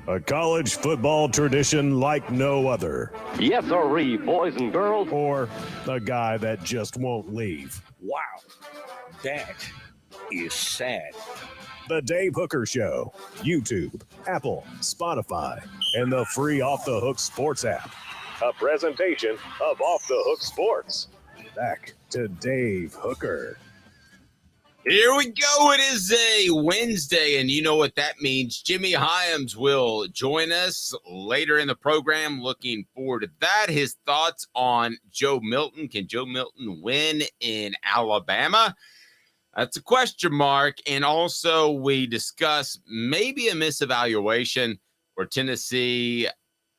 A college football tradition like no other. Yes, sirree, boys and girls. Or a guy that just won't leave. Wow, that is sad. The Dave Hooker Show. YouTube, Apple, Spotify, and the free Off the Hook Sports app. A presentation of Off the Hook Sports. Back to Dave Hooker. Here we go. It is a Wednesday, and you know what that means. Jimmy Hyams will join us later in the program. Looking forward to that. His thoughts on Joe Milton. Can Joe Milton win in Alabama? That's a question mark. And also we discuss maybe a misevaluation where Tennessee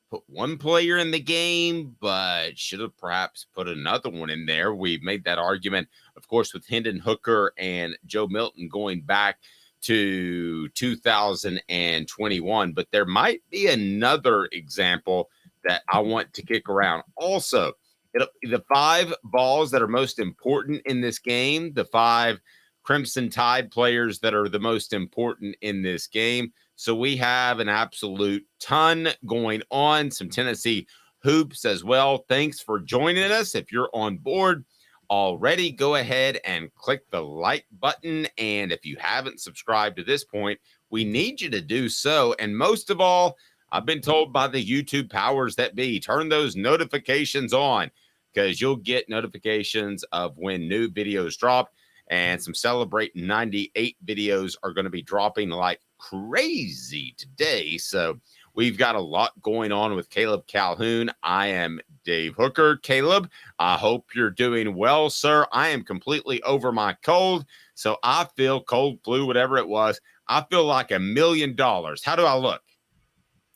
put one player in the game, but should have perhaps put another one in there. We've made that argument, of course, with Hendon Hooker and Joe Milton going back to 2021. But there might be another example that I want to kick around. Also, the 5 balls that are most important in this game, the 5 Crimson Tide players that are the most important in this game. So we have an absolute ton going on, some Tennessee hoops as well. Thanks for joining us. If you're on board already, go ahead and click the like button. And if you haven't subscribed to this point, we need you to do so. And most of all, I've been told by the YouTube powers that be, turn those notifications on because you'll get notifications of when new videos drop. And some Celebrate 98 videos are going to be dropping like crazy today. So we've got a lot going on with Caleb Calhoun. I am Dave Hooker. Caleb, I hope you're doing well, sir. I am completely over my cold. So I feel cold flu, whatever it was. I feel like $1 million. How do I look?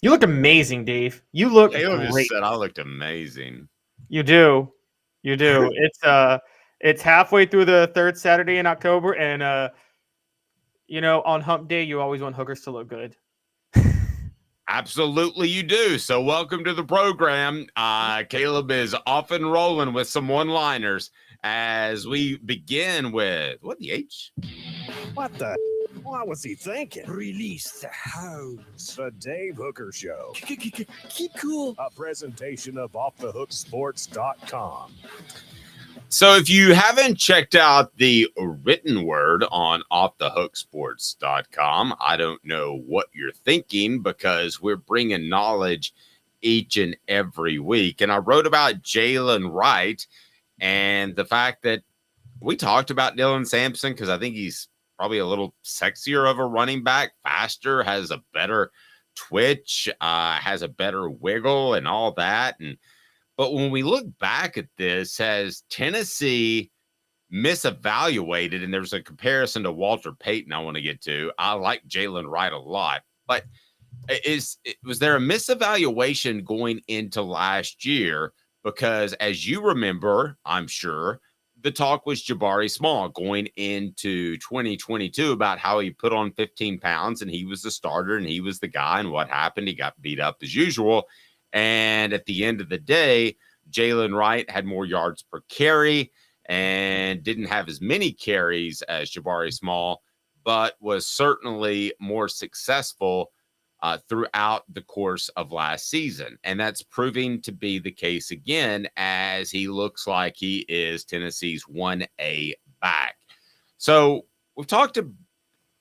You look amazing, Dave. You look Caleb great. Just said I looked amazing. You do. You do. It's halfway through the 3rd Saturday in October, and on Hump Day, you always want hookers to look good. Absolutely, you do. So welcome to the program. Caleb is off and rolling with some one-liners as we begin with, what the H? What the? What was he thinking? Release the hounds. The Dave Hooker Show. Keep cool. A presentation of OffTheHookSports.com. So if you haven't checked out the written word on offthehooksports.com, I don't know what you're thinking because we're bringing knowledge each and every week. And I wrote about Jaylen Wright and the fact that we talked about Dylan Sampson because I think he's probably a little sexier of a running back, faster, has a better twitch, has a better wiggle and all that. But when we look back at this, has Tennessee misevaluated, and there's a comparison to Walter Payton I want to get to. I like Jaylen Wright a lot, but was there a misevaluation going into last year? Because as you remember, I'm sure, the talk was Jabari Small going into 2022 about how he put on 15 pounds and he was the starter and he was the guy. And what happened? He got beat up as usual. And at the end of the day, Jaylen Wright had more yards per carry and didn't have as many carries as Jabari Small, but was certainly more successful throughout the course of last season. And that's proving to be the case again, as he looks like he is Tennessee's 1A back. So we've talked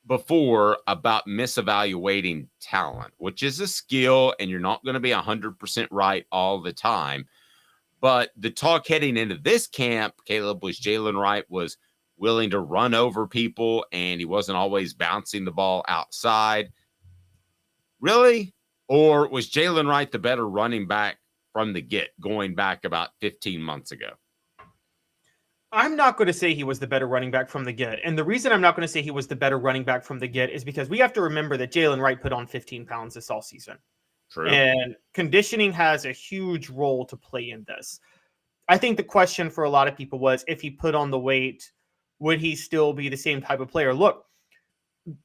before about misevaluating talent, which is a skill, and you're not going to be 100% right all the time. But the talk heading into this camp, Caleb, was Jaylen Wright was willing to run over people, and he wasn't always bouncing the ball outside. Really? Or was Jaylen Wright the better running back from the get, going back about 15 months ago? I'm not going to say he was the better running back from the get. And the reason I'm not going to say he was the better running back from the get is because we have to remember that Jaylen Wright put on 15 pounds this all season. True. And conditioning has a huge role to play in this. I think the question for a lot of people was, if he put on the weight, would he still be the same type of player? Look,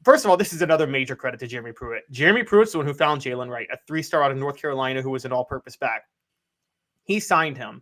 first of all, this is another major credit to Jeremy Pruitt. Jeremy Pruitt's the one who found Jaylen Wright, a 3-star out of North Carolina who was an all-purpose back. He signed him.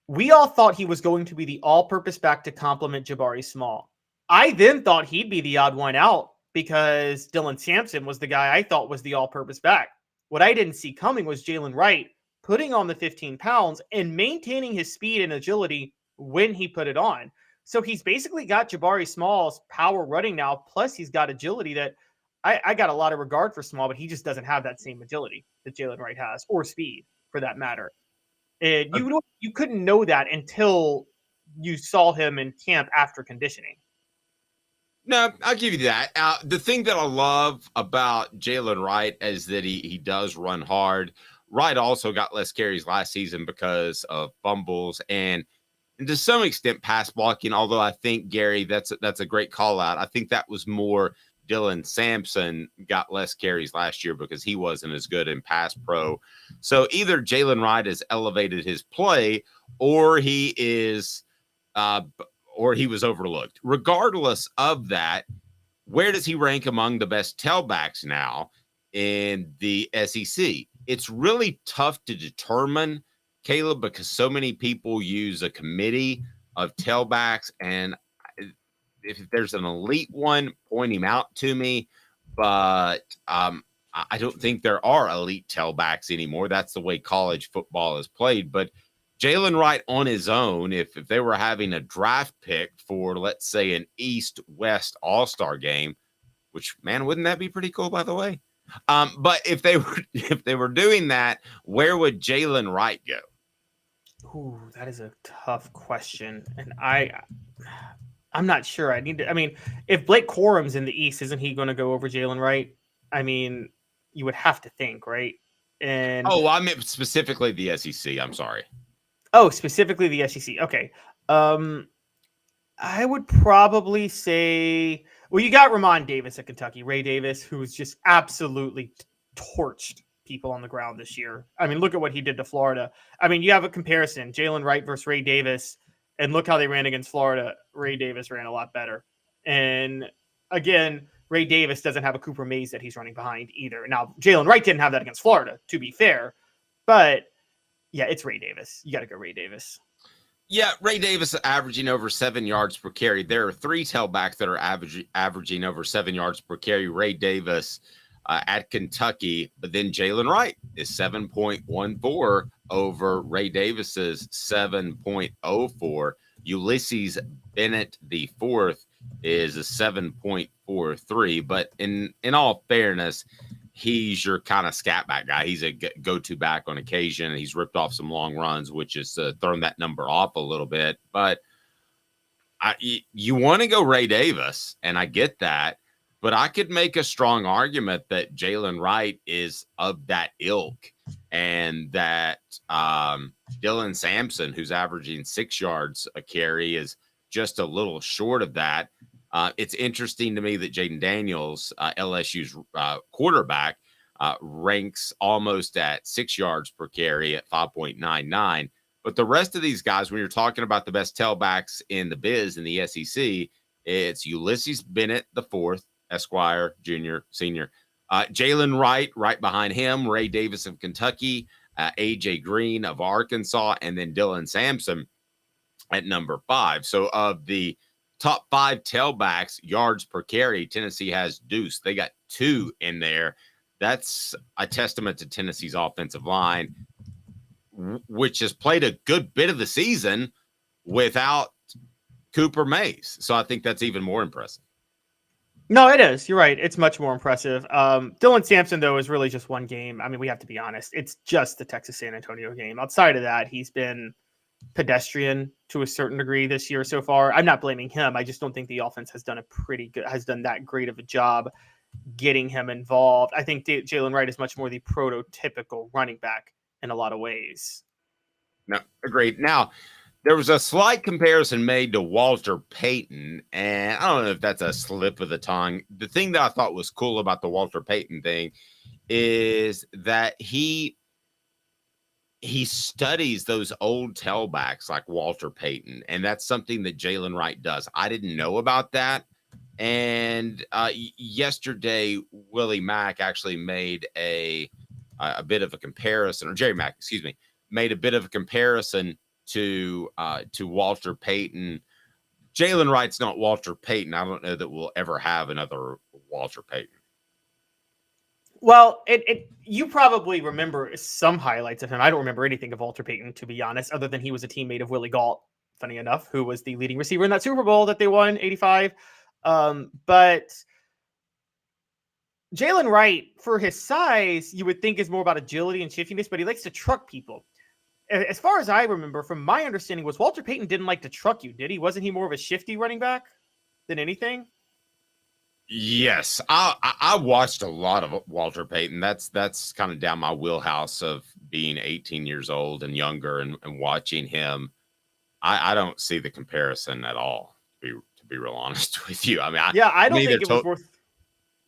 We all thought he was going to be the all-purpose back to complement Jabari Small. I then thought he'd be the odd one out because Dylan Sampson was the guy I thought was the all-purpose back. What I didn't see coming was Jaylen Wright putting on the 15 pounds and maintaining his speed and agility when he put it on. So he's basically got Jabari Small's power running now, plus he's got agility that I got a lot of regard for Small, but he just doesn't have that same agility that Jaylen Wright has, or speed for that matter. And you couldn't know that until you saw him in camp after conditioning. No, I'll give you that. The thing that I love about Jaylen Wright is that he does run hard. Wright also got less carries last season because of fumbles and to some extent pass blocking, although I think, Gary, that's a great call out. I think that was more Dylan Sampson got less carries last year because he wasn't as good in pass pro. So either Jaylen Wright has elevated his play or he is or he was overlooked. Regardless of that, where does he rank among the best tailbacks now in the SEC? It's really tough to determine, Caleb, because so many people use a committee of tailbacks, and if there's an elite one, point him out to me. But I don't think there are elite tailbacks anymore. That's the way college football is played. But Jaylen Wright on his own, if they were having a draft pick for, let's say, an East-West all-star game, which, man, wouldn't that be pretty cool, by the way? But if they were doing that, where would Jaylen Wright go? Ooh, that is a tough question. And I'm not sure. I mean, if Blake Corum's in the East, isn't he going to go over Jaylen Wright? I mean, you would have to think, right? And I meant specifically the SEC. I'm sorry. Oh, specifically the SEC. Okay. I would probably say, well, you got Ramon Davis at Kentucky, Ray Davis, who's just absolutely torched people on the ground this year. I mean, look at what he did to Florida. I mean, you have a comparison, Jaylen Wright versus Ray Davis, and look how they ran against Florida. Ray Davis ran a lot better. And again, Ray Davis doesn't have a Cooper Mays that he's running behind either. Now, Jaylen Wright didn't have that against Florida, to be fair. But, yeah, it's Ray Davis. You got to go Ray Davis. Yeah, Ray Davis averaging over 7 yards per carry. There are 3 tailbacks that are averaging over 7 yards per carry. Ray Davis at Kentucky, but then Jaylen Wright is 7.14 over Ray Davis's 7.04. Ulysses Bennett, the fourth, is a 7.43. But in all fairness, he's your kind of scat back guy. He's a go-to back on occasion. He's ripped off some long runs, which has thrown that number off a little bit. But you want to go Ray Davis, and I get that. But I could make a strong argument that Jaylen Wright is of that ilk, and that Dylan Sampson, who's averaging 6 yards a carry, is just a little short of that. It's interesting to me that Jaden Daniels, LSU's quarterback, ranks almost at 6 yards per carry at 5.99. But the rest of these guys, when you're talking about the best tailbacks in the biz in the SEC, it's Ulysses Bennett, the fourth, Esquire, junior, senior. Jaylen Wright, right behind him, Ray Davis of Kentucky, A.J. Green of Arkansas, and then Dylan Sampson at number 5. So of the top 5 tailbacks, yards per carry, Tennessee has Deuce. They got 2 in there. That's a testament to Tennessee's offensive line, which has played a good bit of the season without Cooper Mays. So I think that's even more impressive. No, it is. You're right. It's much more impressive. Dylan Sampson, though, is really just one game. I mean, we have to be honest. It's just the Texas San Antonio game. Outside of that, he's been pedestrian to a certain degree this year so far. I'm not blaming him. I just don't think the offense has done that great of a job getting him involved. I think Jaylen Wright is much more the prototypical running back in a lot of ways. No, agreed. Now, there was a slight comparison made to Walter Payton, and I don't know if that's a slip of the tongue. The thing that I thought was cool about the Walter Payton thing is that he studies those old tailbacks like Walter Payton, and that's something that Jaylen Wright does. I didn't know about that, And yesterday, Willie Mack actually made a bit of a comparison, or Jerry Mack, excuse me, made a bit of a comparison to Walter Payton. Jaylen Wright's not Walter Payton. I don't know that we'll ever have another Walter Payton. Well, you probably remember some highlights of him. I don't remember anything of Walter Payton, to be honest, other than he was a teammate of Willie Gault, funny enough, who was the leading receiver in that Super Bowl that they won, 85. But Jaylen Wright, for his size, you would think is more about agility and shiftiness, but he likes to truck people. As far as I remember, from my understanding, was Walter Payton didn't like to truck you, did he? Wasn't he more of a shifty running back than anything? Yes, I watched a lot of Walter Payton. That's kind of down my wheelhouse of being 18 years old and younger and watching him. I don't see the comparison at all, to be real honest with you. I mean, I don't think it was worth.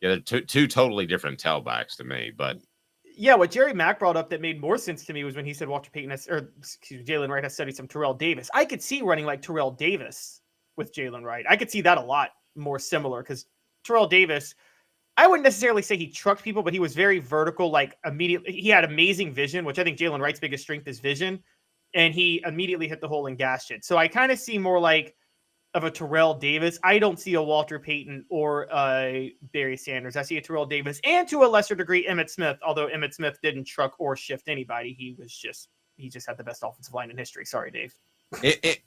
Yeah, they're two totally different tailbacks to me, but. Yeah, what Jerry Mack brought up that made more sense to me was when he said Walter Payton Jaylen Wright has studied some Terrell Davis. I could see running like Terrell Davis with Jaylen Wright. I could see that a lot more similar because Terrell Davis, I wouldn't necessarily say he trucked people, but he was very vertical, like immediately. He had amazing vision, which I think Jaylen Wright's biggest strength is vision, and he immediately hit the hole and gashed it. So I kind of see more like of a Terrell Davis. I don't see a Walter Payton or a Barry Sanders. I see a Terrell Davis and to a lesser degree Emmitt Smith, although Emmitt Smith didn't truck or shift anybody. He just had the best offensive line in history. Sorry, Dave.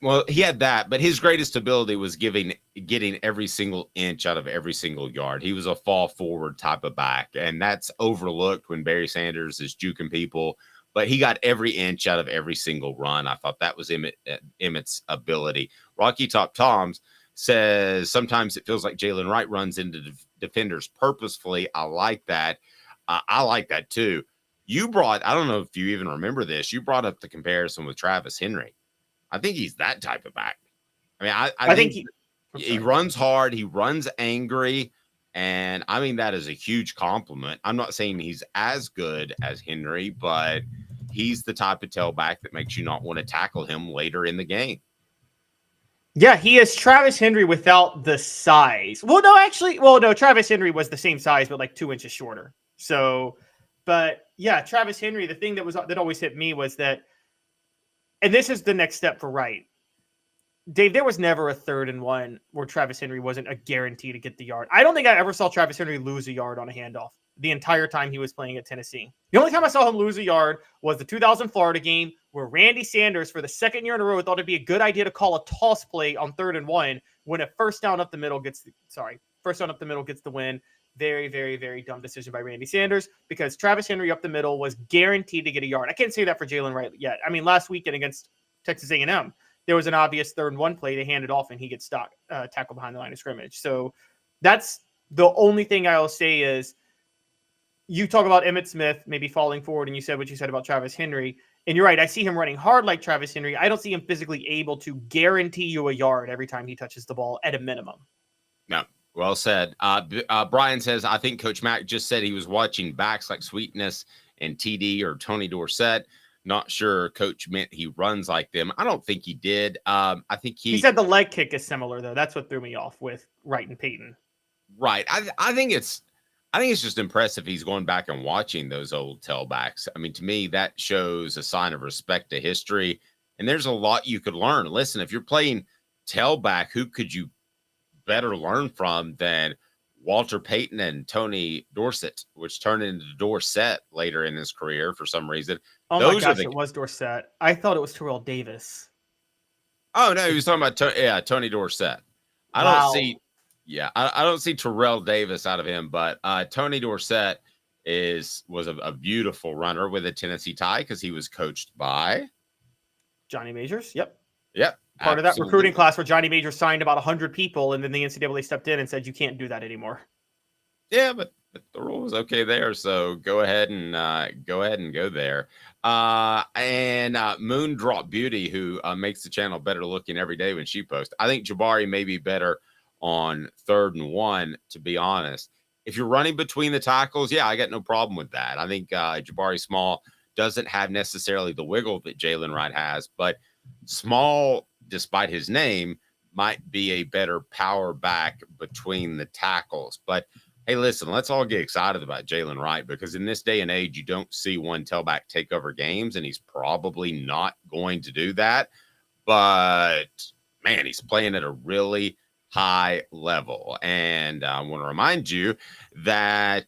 Well, he had that, but his greatest ability was getting every single inch out of every single yard. He was a fall forward type of back, and that's overlooked when Barry Sanders is juking people. But he got every inch out of every single run. I thought that was Emmitt's ability. Rocky Top Toms says sometimes it feels like Jaylen Wright runs into defenders purposefully. I like that. I like that too. I don't know if you even remember this. You brought up the comparison with Travis Henry. I think he's that type of back. I mean, I think he runs hard. He runs angry. And I mean, that is a huge compliment. I'm not saying he's as good as Henry, but he's the type of tailback that makes you not want to tackle him later in the game. Yeah, he is Travis Henry without the size. No, Travis Henry was the same size, but like 2 inches shorter. So, but yeah, Travis Henry, the thing that always hit me was that, and this is the next step for Wright. Dave, there was never a 3rd and 1 where Travis Henry wasn't a guarantee to get the yard. I don't think I ever saw Travis Henry lose a yard on a handoff the entire time he was playing at Tennessee. The only time I saw him lose a yard was the 2000 Florida game where Randy Sanders, for the second year in a row, thought it'd be a good idea to call a toss play on 3rd and 1 when a first down up the middle gets the win. Very, very, very dumb decision by Randy Sanders because Travis Henry up the middle was guaranteed to get a yard. I can't say that for Jaylen Wright yet. I mean, last weekend against Texas A&M, there was an obvious 3rd and 1 play. They hand it off and he gets tackled behind the line of scrimmage. So that's the only thing I'll say is you talk about Emmitt Smith maybe falling forward and you said what you said about Travis Henry. And you're right. I see him running hard like Travis Henry. I don't see him physically able to guarantee you a yard every time he touches the ball at a minimum. No. Well said. Brian says, I think Coach Mack just said he was watching backs like Sweetness and TD or Tony Dorsett. Not sure Coach meant he runs like them. I don't think he did. I think he said the leg kick is similar, though. That's what threw me off with Wright and Payton. Right. I think it's just impressive he's going back and watching those old tailbacks. I mean, to me, that shows a sign of respect to history. And there's a lot you could learn. Listen, if you're playing tailback, who could you better learn from than Walter Payton and Tony Dorsett, which turned into Dorsett later in his career for some reason. Oh my gosh, it was Dorsett. I thought it was Terrell Davis. Oh no, he was talking about Tony Dorsett. I don't see Terrell Davis out of him, but Tony Dorsett was a beautiful runner with a Tennessee tie because he was coached by Johnny Majors. Yep. absolutely. Part of that recruiting class where Johnny Majors signed about 100 people, and then the NCAA stepped in and said you can't do that anymore. Yeah, but the rule was okay there, so go ahead and go there. And Moondrop Beauty, who makes the channel better looking every day when she posts. I think Jabari may be better on 3rd and 1, to be honest. If you're running between the tackles, yeah, I got no problem with that. I think Jabari Small doesn't have necessarily the wiggle that Jaylen Wright has, but Small, despite his name, might be a better power back between the tackles. But hey, listen, let's all get excited about Jaylen Wright, because in this day and age, you don't see one tailback take over games, and he's probably not going to do that. But man, he's playing at a really high level. And I want to remind you that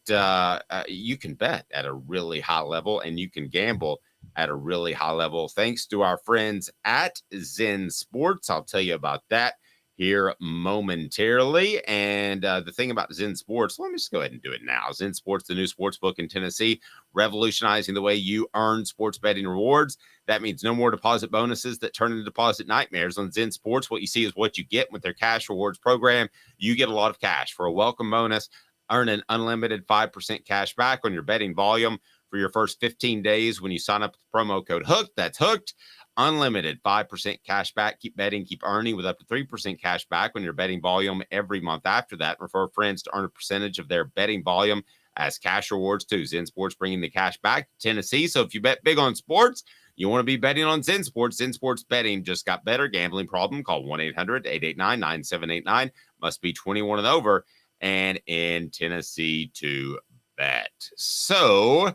you can bet at a really high level, and you can gamble at a really high level thanks to our friends at Zen Sports. I'll tell you about that here momentarily. And the thing about Zen Sports, let me just go ahead and do it now. Zen Sports, the new sports book in Tennessee, revolutionizing the way you earn sports betting rewards. That means no more deposit bonuses that turn into deposit nightmares. On Zen Sports, what you see is what you get with their cash rewards program. You get a lot of cash for a welcome bonus. Earn an unlimited 5% cash back on your betting volume for your first 15 days when you sign up with the promo code HOOKED. That's HOOKED. Unlimited 5% cash back. Keep betting, keep earning with up to 3% cash back on your betting volume every month after that. Refer friends to earn a percentage of their betting volume as cash rewards too. Zen Sports bringing the cash back to Tennessee. So if you bet big on sports, you want to be betting on Zen Sports. Zen Sports betting just got better. Gambling problem? Call 1-800-889-9789. Must be 21 and over and in Tennessee to bet. So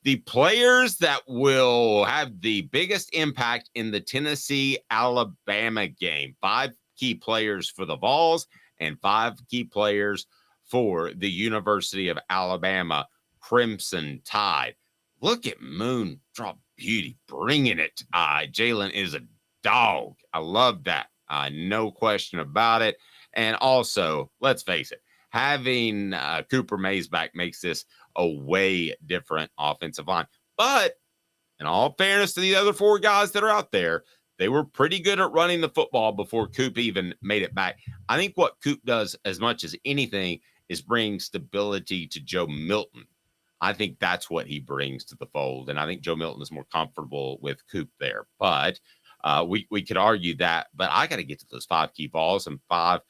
the players that will have the biggest impact in the Tennessee-Alabama game, 5 key players for the Vols and 5 key players for the University of Alabama Crimson Tide. Look at Moondrop Beauty bringing it. Jaylen is a dog. I love that. No question about it. And also, let's face it, having Cooper Mays back makes this a way different offensive line. But in all fairness to the other 4 guys that are out there, they were pretty good at running the football before Coop even made it back. I think what Coop does as much as anything is bring stability to Joe Milton. I think that's what he brings to the fold. And I think Joe Milton is more comfortable with Coop there. But we could argue that. But I got to get to those 5 key balls and 5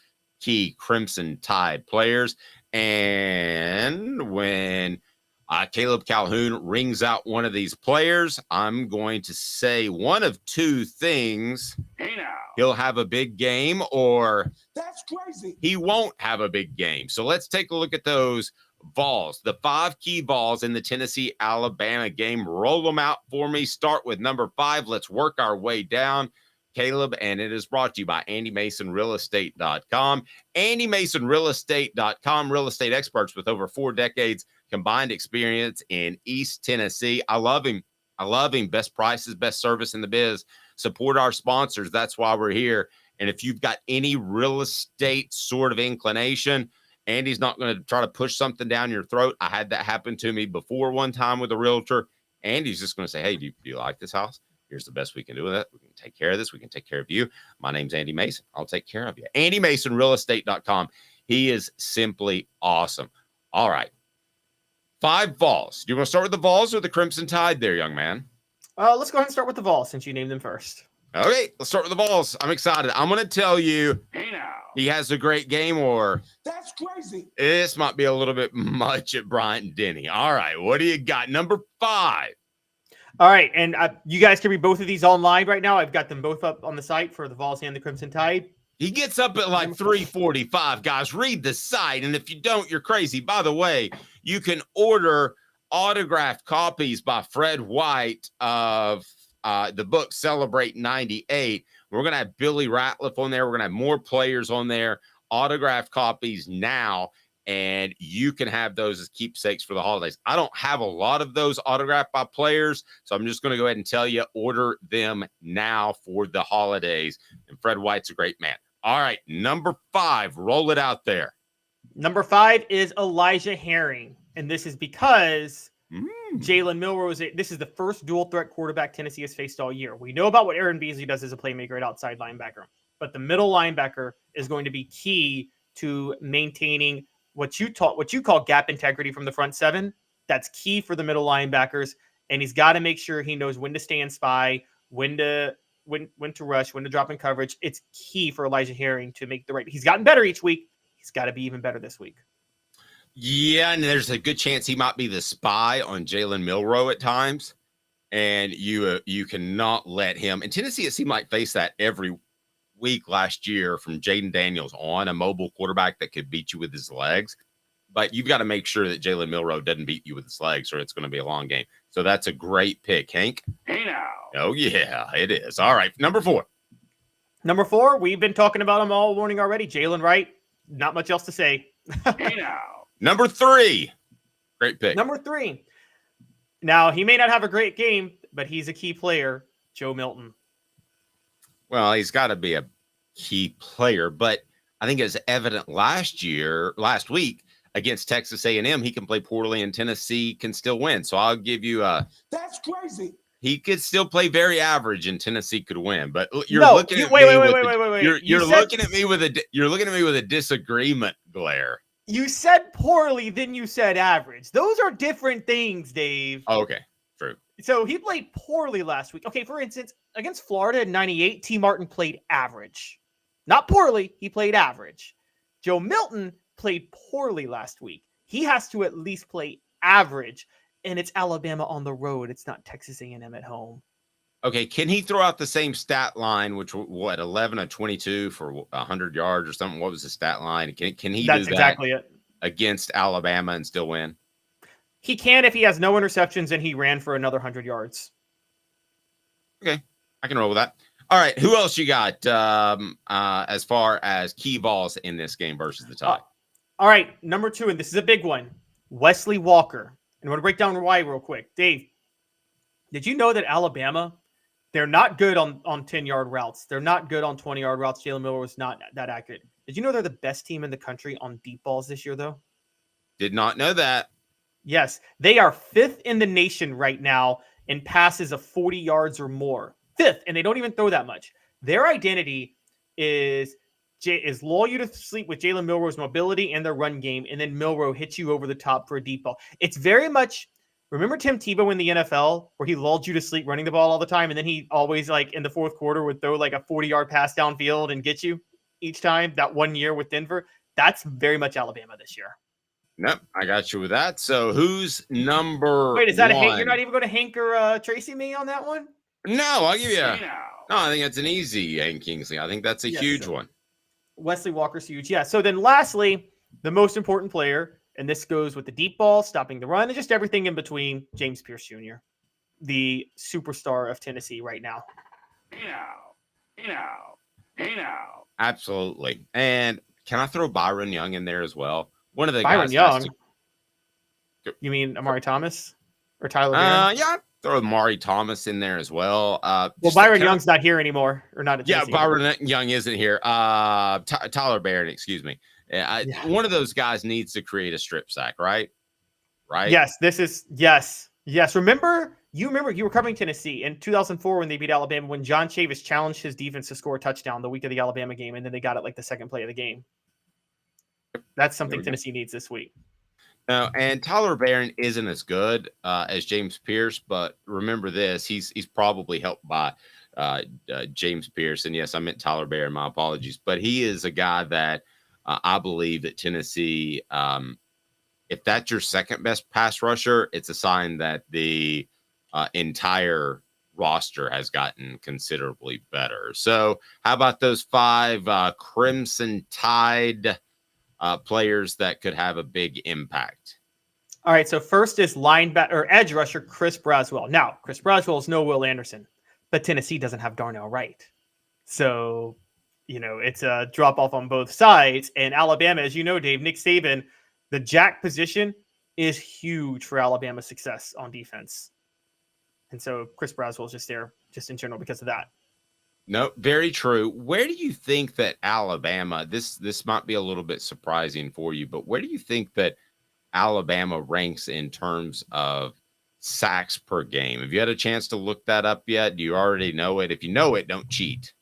key Crimson Tide players. And when Caleb Calhoun rings out one of these players, I'm going to say one of 2 things. Hey now. He'll have a big game, or That's crazy. he won't have a big game. So let's take a look at those Vols, the 5 key Vols in the Tennessee-Alabama game. Roll them out for me. Start with number 5. Let's work our way down, Caleb, and it is brought to you by AndyMasonRealEstate.com. AndyMasonRealEstate.com, real estate experts with over 4 decades combined experience in East Tennessee. I love him. Best prices, best service in the biz. Support our sponsors. That's why we're here. And if you've got any real estate sort of inclination, Andy's not going to try to push something down your throat. I had that happen to me before one time with a realtor. Andy's just going to say, hey, do you like this house? Here's the best we can do with it. We can take care of this. We can take care of you. My name's Andy Mason. I'll take care of you. AndyMasonRealEstate.com. He is simply awesome. All right. 5 Vols. Do you want to start with the Vols or the Crimson Tide there, young man? Let's go ahead and start with the Vols since you named them first. Okay, let's start with the Vols. I'm excited. I'm going to tell you, Hey now. he has a great game, or That's crazy. this might be a little bit much at Bryant Denny. All right, what do you got? Number 5. All right, and you guys can read both of these online right now. I've got them both up on the site for the Vols and the Crimson Tide. He gets up at like 3:45, guys. Read the site, and if you don't, you're crazy. By the way, you can order autographed copies by Fred White of the book Celebrate 98. We're going to have Billy Ratliff on there. We're going to have more players on there, autographed copies now, and you can have those as keepsakes for the holidays. I don't have a lot of those autographed by players, so I'm just going to go ahead and tell you, order them now for the holidays. And Fred White's a great man. All right, number 5, roll it out there. Number 5 is Elijah Herring, and this is because Jalen Milroe this is the first dual threat quarterback Tennessee has faced all year. We know about what Aaron Beasley does as a playmaker at outside linebacker, but the middle linebacker is going to be key to maintaining what you call gap integrity from the front 7. That's key for the middle linebackers, and he's got to make sure he knows when to stand spy, when to rush, when to drop in coverage. It's key for Elijah Herring to make the right. He's gotten better each week. He's got to be even better this week. Yeah, and there's a good chance he might be the spy on Jalen Milroe at times, and you cannot let him. And Tennessee, it seemed like, face that every week last year from Jaden Daniels on, a mobile quarterback that could beat you with his legs. But you've got to make sure that Jalen Milroe doesn't beat you with his legs, or it's going to be a long game. So that's a great pick, Hank. Hey now. Oh, yeah, it is. All right, number 4. Number 4, we've been talking about him all morning already. Jaylen Wright. Not much else to say. Hey now. Number 3. Great pick. Number 3. Now, he may not have a great game, but he's a key player. Joe Milton. Well, he's got to be a key player, but I think it's evident last week against Texas A&M, he can play poorly and Tennessee can still win. So I'll give you That's crazy. he could still play very average and Tennessee could win. But Wait. You're looking at me with a disagreement glare. You said poorly, then you said average. Those are different things, Dave. Oh, okay, true. So he played poorly last week. Okay, for instance, against Florida in 98, T. Martin played average. Not poorly, he played average. Joe Milton played poorly last week. He has to at least play average, and it's Alabama on the road. It's not Texas A&M at home. Okay, can he throw out the same stat line, which 11 of 22 for 100 yards or something? What was the stat line? Can he That's do that exactly it. against Alabama and still win? He can if he has no interceptions and he ran for another 100 yards. Okay, I can roll with that. All right, who else you got as far as key balls in this game versus the Tide? All right, number 2, and this is a big one, Wesley Walker. And I want to break down why real quick. Dave, did you know that Alabama, they're not good on 10-yard routes. They're not good on 20-yard routes. Jalen Miller was not that accurate. Did you know they're the best team in the country on deep balls this year, though? Did not know that. Yes, they are 5th in the nation right now in passes of 40 yards or more. 5th, and they don't even throw that much. Their identity is lull you to sleep with Jalen Milroe's mobility and their run game, and then Milroe hits you over the top for a deep ball. It's very much, remember Tim Tebow in the NFL where he lulled you to sleep running the ball all the time, and then he always, like, in the fourth quarter would throw like a 40-yard pass downfield and get you each time, that one year with Denver? That's very much Alabama this year. Nope, I got you with that. So who's number Wait, is that 1? a Hank? You're not even going to Hank or Tracy me on that one? No, I'll give you Hey now. No, I think that's an easy Hank Kingsley. I think that's a huge one. Wesley Walker's huge. Yeah. So then lastly, the most important player, and this goes with the deep ball, stopping the run, and just everything in between, James Pierce Jr., the superstar of Tennessee right now. Hey now. Hey now. Hey now. Absolutely. And can I throw Byron Young in there as well? One of the Byron guys Young? has to- You mean Amari Thomas or Tyler Barron? Yeah, I'd throw Amari Thomas in there as well. Well, Just Byron can I- Young's not here anymore, or not at Yeah, Tennessee. Byron Young isn't here. Tyler Barron, excuse me. Yeah. One of those guys needs to create a strip sack, right? Right? Yes, yes. Remember you were covering Tennessee in 2004 when they beat Alabama, when John Chavis challenged his defense to score a touchdown the week of the Alabama game, and then they got it like the second play of the game. That's something Tennessee needs this week. No, and Tyler Barron isn't as good as James Pierce, but remember this: he's probably helped by James Pierce. And yes, I meant Tyler Barron. My apologies, but he is a guy that I believe that Tennessee, if that's your second best pass rusher, it's a sign that the entire roster has gotten considerably better. So, how about those 5 Crimson Tide players that could have a big impact? All right, so first is linebacker or edge rusher Chris Braswell. Now, Chris Braswell is no Will Anderson, but Tennessee doesn't have Darnell Wright. So, it's a drop-off on both sides. And Alabama, as you know, Dave, Nick Saban, the jack position is huge for Alabama's success on defense. And so Chris Braswell is just there just in general because of that. No, very true. Where do you think that Alabama, this might be a little bit surprising for you, but where do you think that Alabama ranks in terms of sacks per game? Have you had a chance to look that up yet? Do you already know it? If you know it, don't cheat.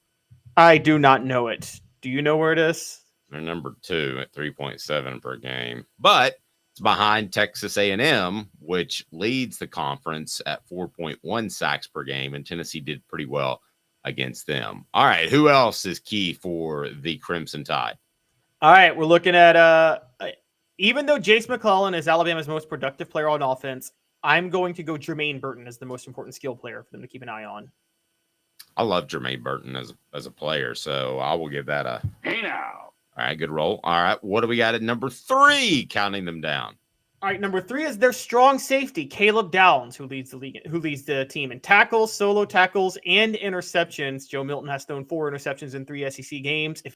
I do not know it. Do you know where it is? They're number 2 at 3.7 per game, but it's behind Texas A&M, which leads the conference at 4.1 sacks per game, and Tennessee did pretty well against them. All right, who else is key for the Crimson Tide? All right, we're looking at even though Jace McClellan is Alabama's most productive player on offense, I'm going to go Jermaine Burton as the most important skill player for them to keep an eye on. I love Jermaine Burton as a player, so I will give that a. Hey now. All right, good roll. All right, what do we got at number 3? Counting them down. All right, number 3 is their strong safety, Caleb Downs, who leads the team in tackles, solo tackles, and interceptions. Joe Milton has thrown 4 interceptions in 3 SEC games. If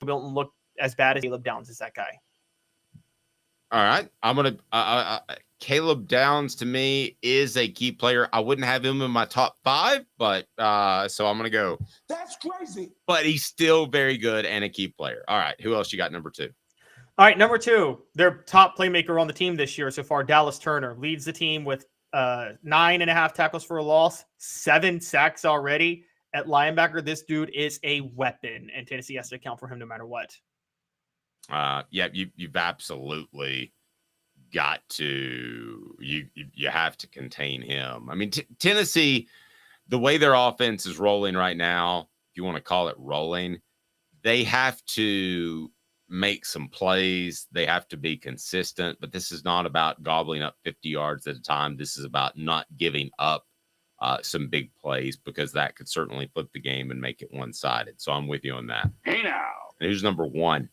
Milton looked as bad as Caleb Downs is that guy. All right, I'm gonna. Caleb Downs to me is a key player. I wouldn't have him in my top 5, but so I'm gonna go. That's crazy. But he's still very good and a key player. All right, who else you got? Number 2. All right, number 2, their top playmaker on the team this year so far, Dallas Turner, leads the team with 9.5 tackles for a loss, 7 sacks already. At linebacker, this dude is a weapon, and Tennessee has to account for him no matter what. Yeah, you've absolutely got to you have to contain him. I mean, Tennessee, the way their offense is rolling right now, if you want to call it rolling, they have to make some plays. They have to be consistent, but this is not about gobbling up 50 yards at a time. This is about not giving up some big plays, because that could certainly flip the game and make it one-sided. So I'm with you on that. Hey now. And who's number 1?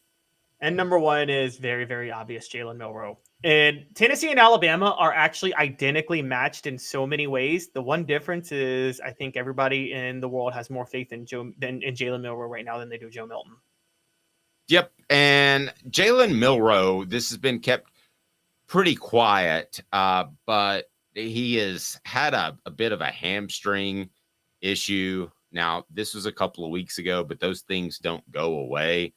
And number 1 is very, very obvious, Jalen Milroe. And Tennessee and Alabama are actually identically matched in so many ways. The one difference is I think everybody in the world has more faith in Jalen Milroe right now than they do Joe Milton. Yep. And Jalen Milroe, this has been kept pretty quiet, but he has had a bit of a hamstring issue. Now, this was a couple of weeks ago, but those things don't go away.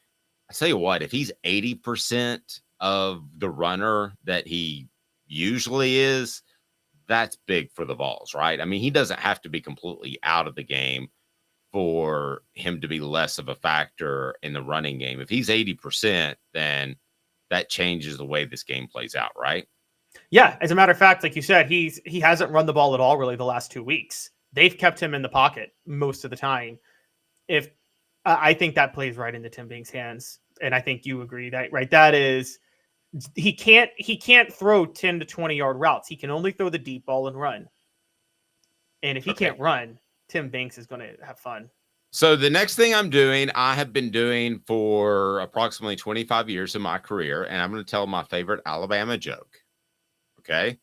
I tell you what, if he's 80% of the runner that he usually is, that's big for the Vols, right? I mean, he doesn't have to be completely out of the game for him to be less of a factor in the running game. If he's 80%, then that changes the way this game plays out, right? Yeah, as a matter of fact, like you said, he hasn't run the ball at all really the last 2 weeks. They've kept him in the pocket most of the time. If I think that plays right into Tim Bing's hands, and I think you agree that right. That is, he can't throw 10 to 20 yard routes. He can only throw the deep ball and run. And if he can't run, Tim Banks is going to have fun. So the next thing I'm doing, I have been doing for approximately 25 years in my career, and I'm going to tell my favorite Alabama joke. Okay.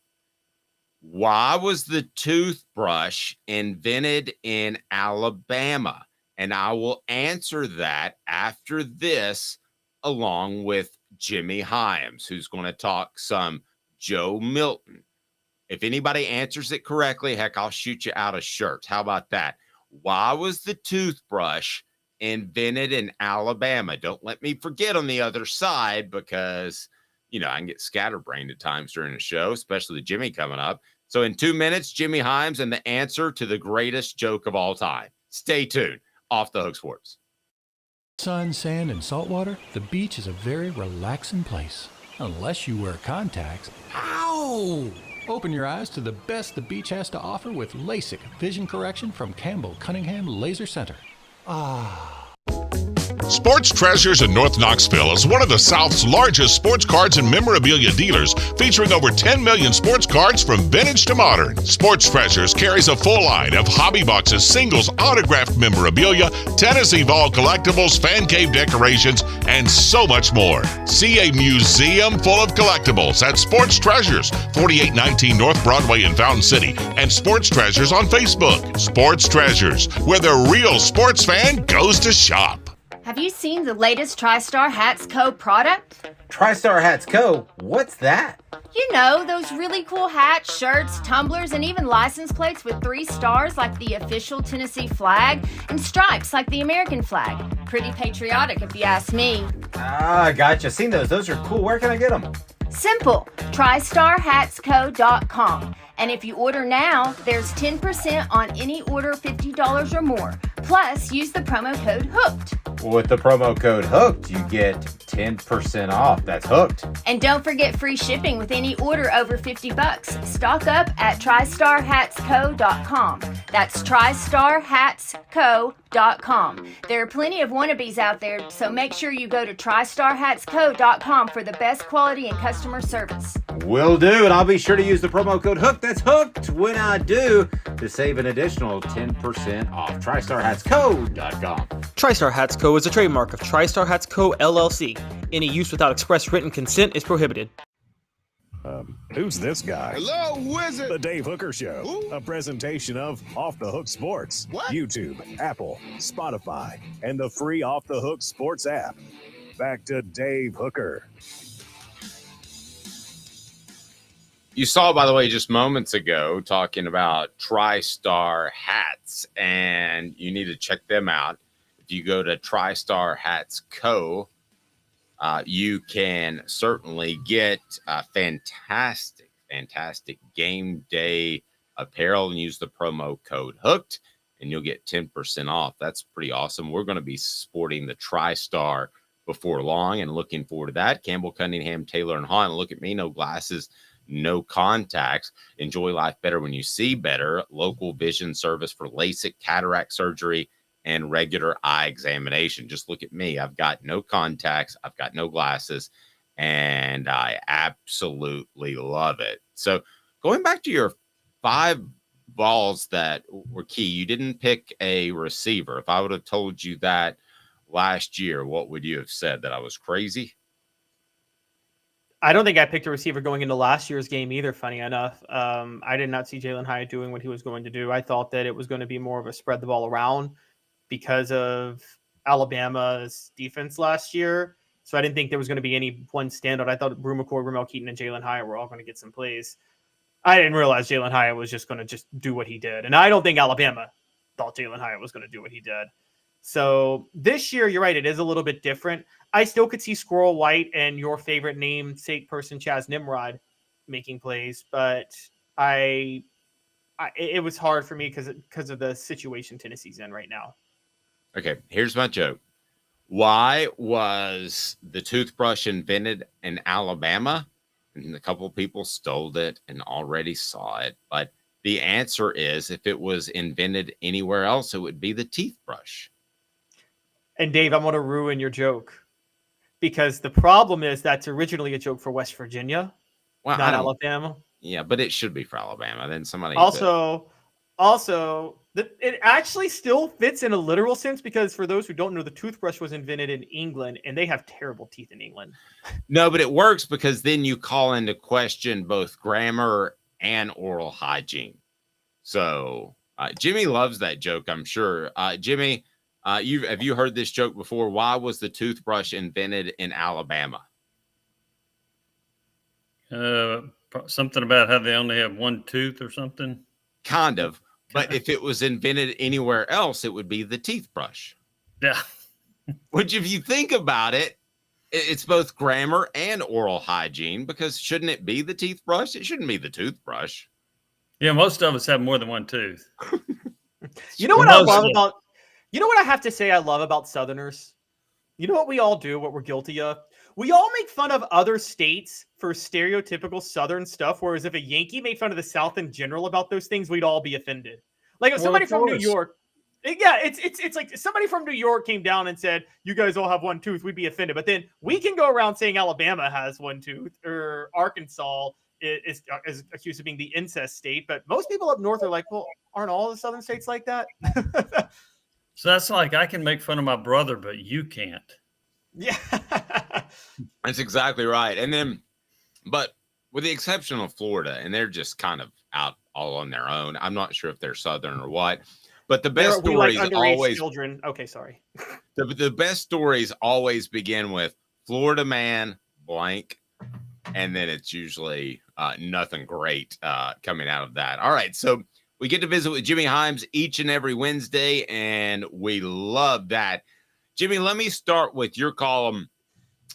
Why was the toothbrush invented in Alabama? And I will answer that after this, along with Jimmy Hyams, who's going to talk some Joe Milton. If anybody answers it correctly, heck, I'll shoot you out a shirt. How about that? Why was the toothbrush invented in Alabama? Don't let me forget on the other side, because, you know, I can get scatterbrained at times during the show, especially with Jimmy coming up. So in 2 minutes, Jimmy Hyams and the answer to the greatest joke of all time. Stay tuned. Off the Hook Sports. Sun, sand, and salt water, the beach is a very relaxing place. Unless you wear contacts. Ow! Open your eyes to the best the beach has to offer with LASIK vision correction from Campbell Cunningham Laser Center. Sports Treasures in North Knoxville is one of the South's largest sports cards and memorabilia dealers, featuring over 10 million sports cards from vintage to modern. Sports Treasures carries a full line of hobby boxes, singles, autographed memorabilia, Tennessee Vol collectibles, fan cave decorations, and so much more. See a museum full of collectibles at Sports Treasures, 4819 North Broadway in Fountain City, and Sports Treasures on Facebook. Sports Treasures, where the real sports fan goes to shop. Have you seen the latest TriStar Hats Co. product? TriStar Hats Co.? What's that? You know, those really cool hats, shirts, tumblers, and even license plates with 3 stars like the official Tennessee flag and stripes like the American flag. Pretty patriotic if you ask me. Gotcha. Seen those. Those are cool. Where can I get them? Simple. TriStarHatsCo.com. And if you order now, there's 10% on any order $50 or more. Plus, use the promo code HOOKED. With the promo code HOOKED, you get 10% off. That's hooked. And don't forget free shipping with any order over $50. Stock up at TriStarHatsCo.com. That's TriStarHatsCo.com. TristarHatsCo.com. There are plenty of wannabes out there, so make sure you go to TristarHatsCo.com for the best quality and customer service. Will do, and I'll be sure to use the promo code HOOK. That's hooked when I do to save an additional 10% off. TristarHatsCo.com. TriStar Hats Co. is a trademark of TriStar Hats Co. LLC. Any use without express written consent is prohibited. Who's this guy? Hello, wizard. The Dave Hooker Show, Who? a presentation of Off the Hook Sports, What? YouTube, Apple, Spotify, and the free Off the Hook Sports app. Back to Dave Hooker. You saw, by the way, just moments ago, talking about TriStar hats, and you need to check them out. If you go to TriStar Hats Co., you can certainly get fantastic game day apparel and use the promo code HOOKED, and you'll get 10% off. That's pretty awesome. We're going to be sporting the TriStar before long and looking forward to that. Campbell, Cunningham, Taylor, and Hahn. Look at me, no glasses, no contacts. Enjoy life better when you see better. Local vision service for LASIK, cataract surgery, and regular eye examination. Just look at me. I've got no contacts. I've got no glasses, and I absolutely love it. So going back to your 5 balls that were key, you didn't pick a receiver. If I would have told you that last year, what would you have said? That I was crazy? I don't think I picked a receiver going into last year's game either, funny enough. I did not see Jaylen Wright doing what he was going to do. I thought that it was going to be more of a spread the ball around because of Alabama's defense last year. So I didn't think there was going to be any one standout. I thought Brew McCoy, Ramel Keaton, and Jaylen Wright were all going to get some plays. I didn't realize Jaylen Wright was just going to just do what he did. And I don't think Alabama thought Jaylen Wright was going to do what he did. So this year, you're right, it is a little bit different. I still could see Squirrel White and your favorite namesake person, Chaz Nimrod, making plays, but it was hard for me because of the situation Tennessee's in right now. Okay, here's my joke. Why was the toothbrush invented in Alabama? And a couple of people stole it and already saw it. But the answer is, if it was invented anywhere else, it would be the teeth brush. And Dave, I'm going to ruin your joke because the problem is that's originally a joke for West Virginia, Well, not Alabama. Yeah, but it should be for Alabama. Then somebody Also, it actually still fits in a literal sense because for those who don't know, the toothbrush was invented in England and they have terrible teeth in England. No, but it works because then you call into question both grammar and oral hygiene. So Jimmy loves that joke, I'm sure. Jimmy, have you heard this joke before? Why was the toothbrush invented in Alabama? Something about how they only have one tooth or something. Kind of. But if it was invented anywhere else, it would be the teeth brush. Yeah. Which, if you think about it, it's both grammar and oral hygiene, because shouldn't it be the teeth brush? It shouldn't be the toothbrush. Yeah, most of us have more than one tooth. You know what I love about, you know what I have to say I love about Southerners? You know what we all do, what we're guilty of? We all make fun of other states for stereotypical Southern stuff, whereas if a Yankee made fun of the South in general about those things, we'd all be offended. Like if somebody from New York, it's like somebody from New York came down and said, you guys all have one tooth, we'd be offended. But then we can go around saying Alabama has one tooth, or Arkansas is accused of being the incest state. But most people up north are like, well, aren't all the Southern states like that? So that's like, I can make fun of my brother, but you can't. Yeah. That's exactly right. And then, but with the exception of Florida, and they're just kind of out all on their own. I'm not sure if they're Southern or what, but the best stories always children. Okay, sorry. The best stories always begin with Florida man blank, and then it's usually nothing great coming out of that. All right, so we get to visit with Jimmy Hyams each and every Wednesday, and we love that. Jimmy, let me start with your column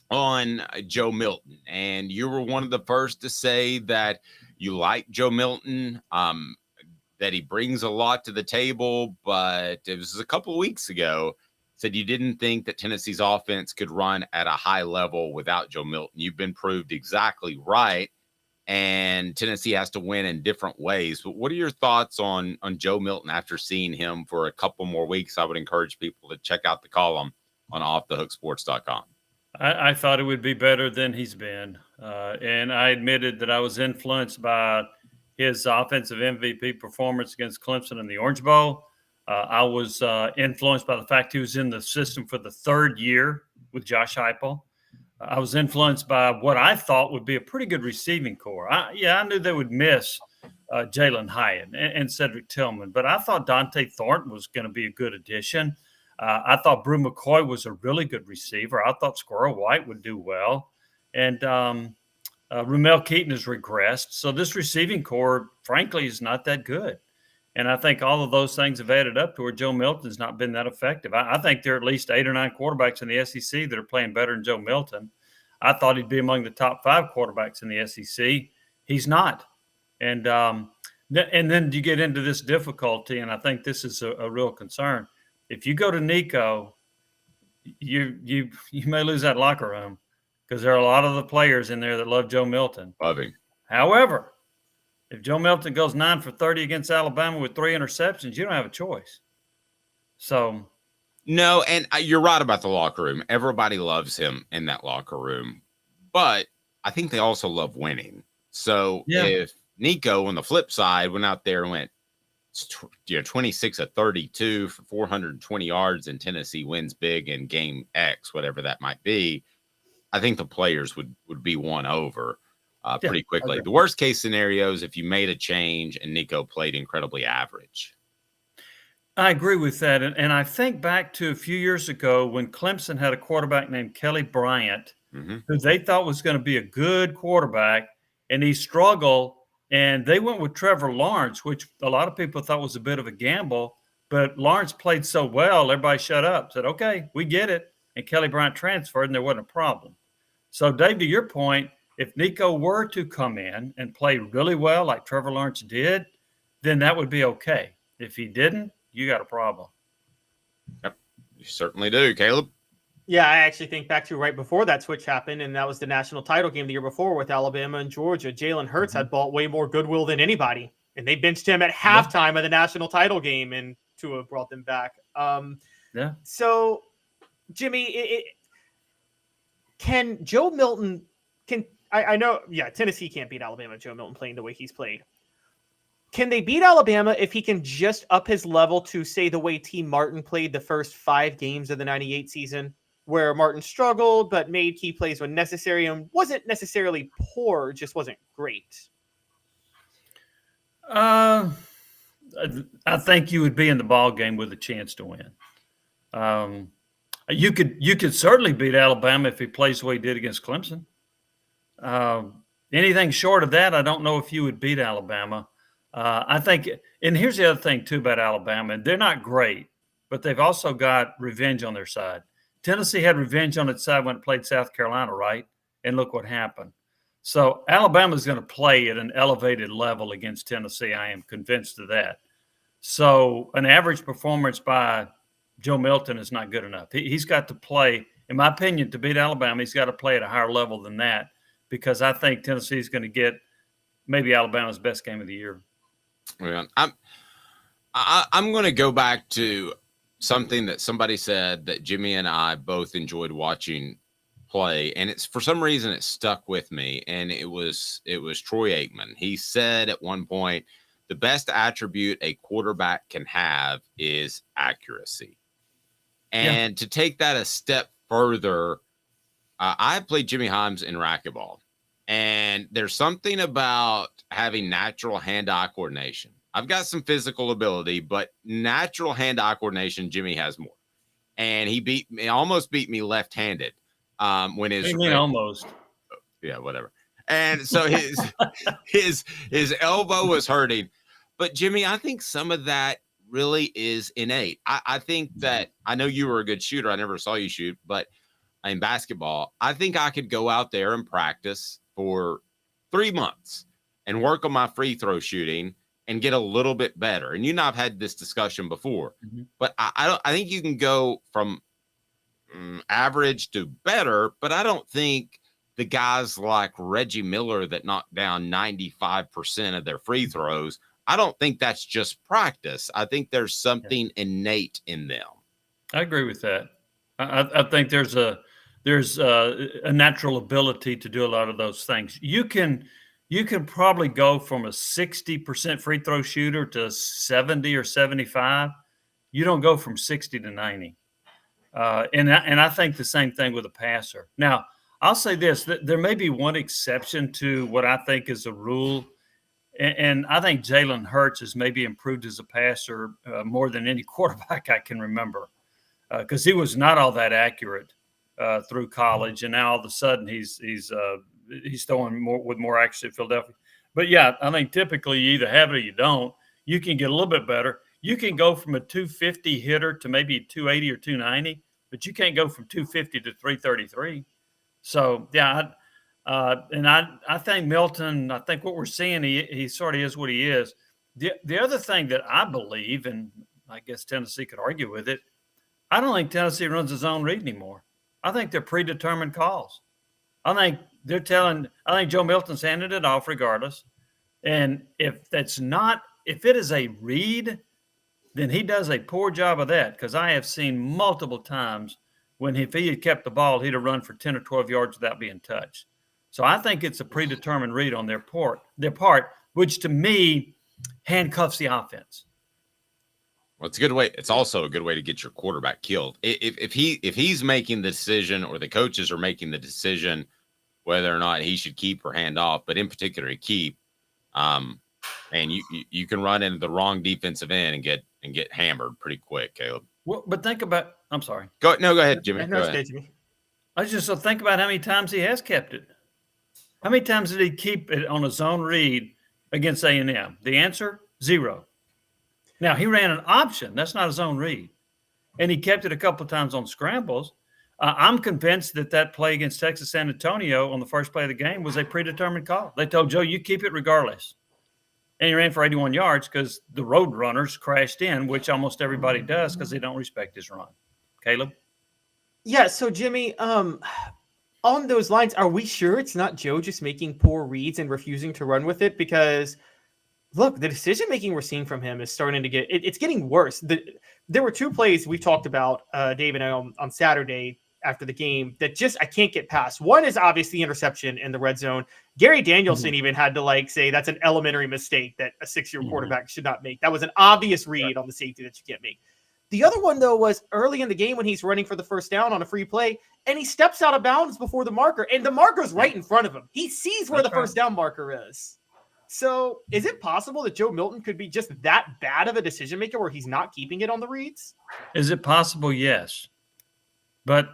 on Joe Milton. And you were one of the first to say that you like Joe Milton, that he brings a lot to the table, but it was a couple of weeks ago, said you didn't think that Tennessee's offense could run at a high level without Joe Milton. You've been proved exactly right. and Tennessee has to win in different ways. But what are your thoughts on Joe Milton after seeing him for a couple more weeks? I would encourage people to check out the column on offthehooksports.com. I thought it would be better than he's been. And I admitted that I was influenced by his offensive MVP performance against Clemson in the Orange Bowl. I was influenced by the fact he was in the system for the third year with Josh Heupel. I was influenced by what I thought would be a pretty good receiving core. I knew they would miss Jalen Hyatt and Cedric Tillman, but I thought Dante Thornton was going to be a good addition. I thought Brew McCoy was a really good receiver. I thought Squirrel White would do well. And Rumel Keaton has regressed. So this receiving core, frankly, is not that good. And I think all of those things have added up to where Joe Milton's not been that effective. I think there are at least 8 or 9 quarterbacks in the SEC that are playing better than Joe Milton. I thought he'd be among the top 5 quarterbacks in the SEC. He's not. And then you get into this difficulty, and I think this is a real concern. If you go to Nico, you may lose that locker room because there are a lot of the players in there that love Joe Milton. Love him. However, if Joe Milton goes 9 for 30 against Alabama with 3 interceptions, you don't have a choice. So, no, and you're right about the locker room. Everybody loves him in that locker room, but I think they also love winning. So if Nico on the flip side went out there and went 26 of 32 for 420 yards and Tennessee wins big in game X, whatever that might be, I think the players would be won over pretty quickly. The worst case scenario is if you made a change and Nico played incredibly average. I agree with that. And I think back to a few years ago when Clemson had a quarterback named Kelly Bryant, who they thought was going to be a good quarterback, and he struggled. And they went with Trevor Lawrence, which a lot of people thought was a bit of a gamble. But Lawrence played so well, everybody shut up, said, okay, we get it. And Kelly Bryant transferred, and there wasn't a problem. So, Dave, to your point, if Nico were to come in and play really well like Trevor Lawrence did, then that would be okay. If he didn't, you got a problem. Yep, you certainly do, Caleb. Yeah, I actually think back to right before that switch happened, and that was the national title game the year before with Alabama and Georgia. Jalen Hurts had bought way more goodwill than anybody, and they benched him at halftime of the national title game, and Tua brought them back. So, Jimmy, can Joe Milton – I know, Tennessee can't beat Alabama, Joe Milton playing the way he's played. Can they beat Alabama if he can just up his level to, say, the way T. Martin played the first 5 games of the 98 season, where Martin struggled but made key plays when necessary and wasn't necessarily poor, just wasn't great? I think you would be in the ball game with a chance to win. You could certainly beat Alabama if he plays the way he did against Clemson. Anything short of that, I don't know if you would beat Alabama. I think, and here's the other thing too about Alabama, they're not great, but they've also got revenge on their side. Tennessee had revenge on its side when it played South Carolina, right? And look what happened. So Alabama's going to play at an elevated level against Tennessee. I am convinced of that. So an average performance by Joe Milton is not good enough. He's got to play, in my opinion, to beat Alabama, he's got to play at a higher level than that, because I think Tennessee is going to get maybe Alabama's best game of the year. Yeah, I'm going to go back to something that somebody said that Jimmy and I both enjoyed watching play, and it's for some reason it stuck with me, and it was Troy Aikman. He said at one point, the best attribute a quarterback can have is accuracy. And to take that a step further, I played Jimmy Hyams in racquetball, and there's something about having natural hand-eye coordination. I've got some physical ability, but natural hand-eye coordination, Jimmy has more. And he almost beat me left-handed. When his almost. Yeah, whatever. And so his elbow was hurting. But Jimmy, I think some of that really is innate. I think that, I know you were a good shooter. I never saw you shoot, but in basketball, I think I could go out there and practice for 3 months and work on my free throw shooting and get a little bit better. And you and I have had this discussion before, but I think you can go from average to better, but I don't think the guys like Reggie Miller that knock down 95% of their free throws, I don't think that's just practice. I think there's something innate in them. I agree with that. I think there's a natural ability to do a lot of those things. You can probably go from a 60% free throw shooter to 70 or 75. You don't go from 60 to 90. And I think the same thing with a passer. Now, I'll say this, that there may be one exception to what I think is a rule. And I think Jalen Hurts has maybe improved as a passer more than any quarterback I can remember, because he was not all that accurate through college, and now all of a sudden he's throwing with more accuracy at Philadelphia. But yeah, I think typically you either have it or you don't. You can get a little bit better. You can go from a 250 hitter to maybe 280 or 290, but you can't go from 250 to 333. So yeah, and I think Milton, I think what we're seeing, he sort of is what he is. The other thing that I believe, and I guess Tennessee could argue with it, I don't think Tennessee runs a zone read anymore. I think they're predetermined calls. I think Joe Milton's handed it off regardless. And if it is a read, then he does a poor job of that, because I have seen multiple times when if he had kept the ball, he'd have run for 10 or 12 yards without being touched. So I think it's a predetermined read on their part, which to me handcuffs the offense. Well, it's a good way. It's also a good way to get your quarterback killed. If he's making the decision, or the coaches are making the decision whether or not he should keep or hand off, but in particular keep, and you can run into the wrong defensive end and get hammered pretty quick, Caleb. Well, but think about. I'm sorry. Go ahead, Jimmy. Go ahead. Jimmy. I just think about how many times he has kept it. How many times did he keep it on a zone read against A&M? The answer, 0. Now, he ran an option. That's not a zone read. And he kept it a couple of times on scrambles. I'm convinced that play against Texas San Antonio on the first play of the game was a predetermined call. They told Joe, you keep it regardless. And he ran for 81 yards because the road runners crashed in, which almost everybody does because they don't respect his run. Caleb? Yeah, so Jimmy, on those lines, are we sure it's not Joe just making poor reads and refusing to run with it? Because look, the decision-making we're seeing from him is starting to it's getting worse. There were 2 plays we talked about, Dave and I, on Saturday after the game that I can't get past. One is obviously interception in the red zone. Gary Danielson even had to say that's an elementary mistake that a 6-year quarterback should not make. That was an obvious read on the safety that you can't make. The other one, though, was early in the game when he's running for the first down on a free play, and he steps out of bounds before the marker, and the marker's right in front of him. He sees where the first down marker is. So is it possible that Joe Milton could be just that bad of a decision maker where he's not keeping it on the reads? Is it possible? Yes. But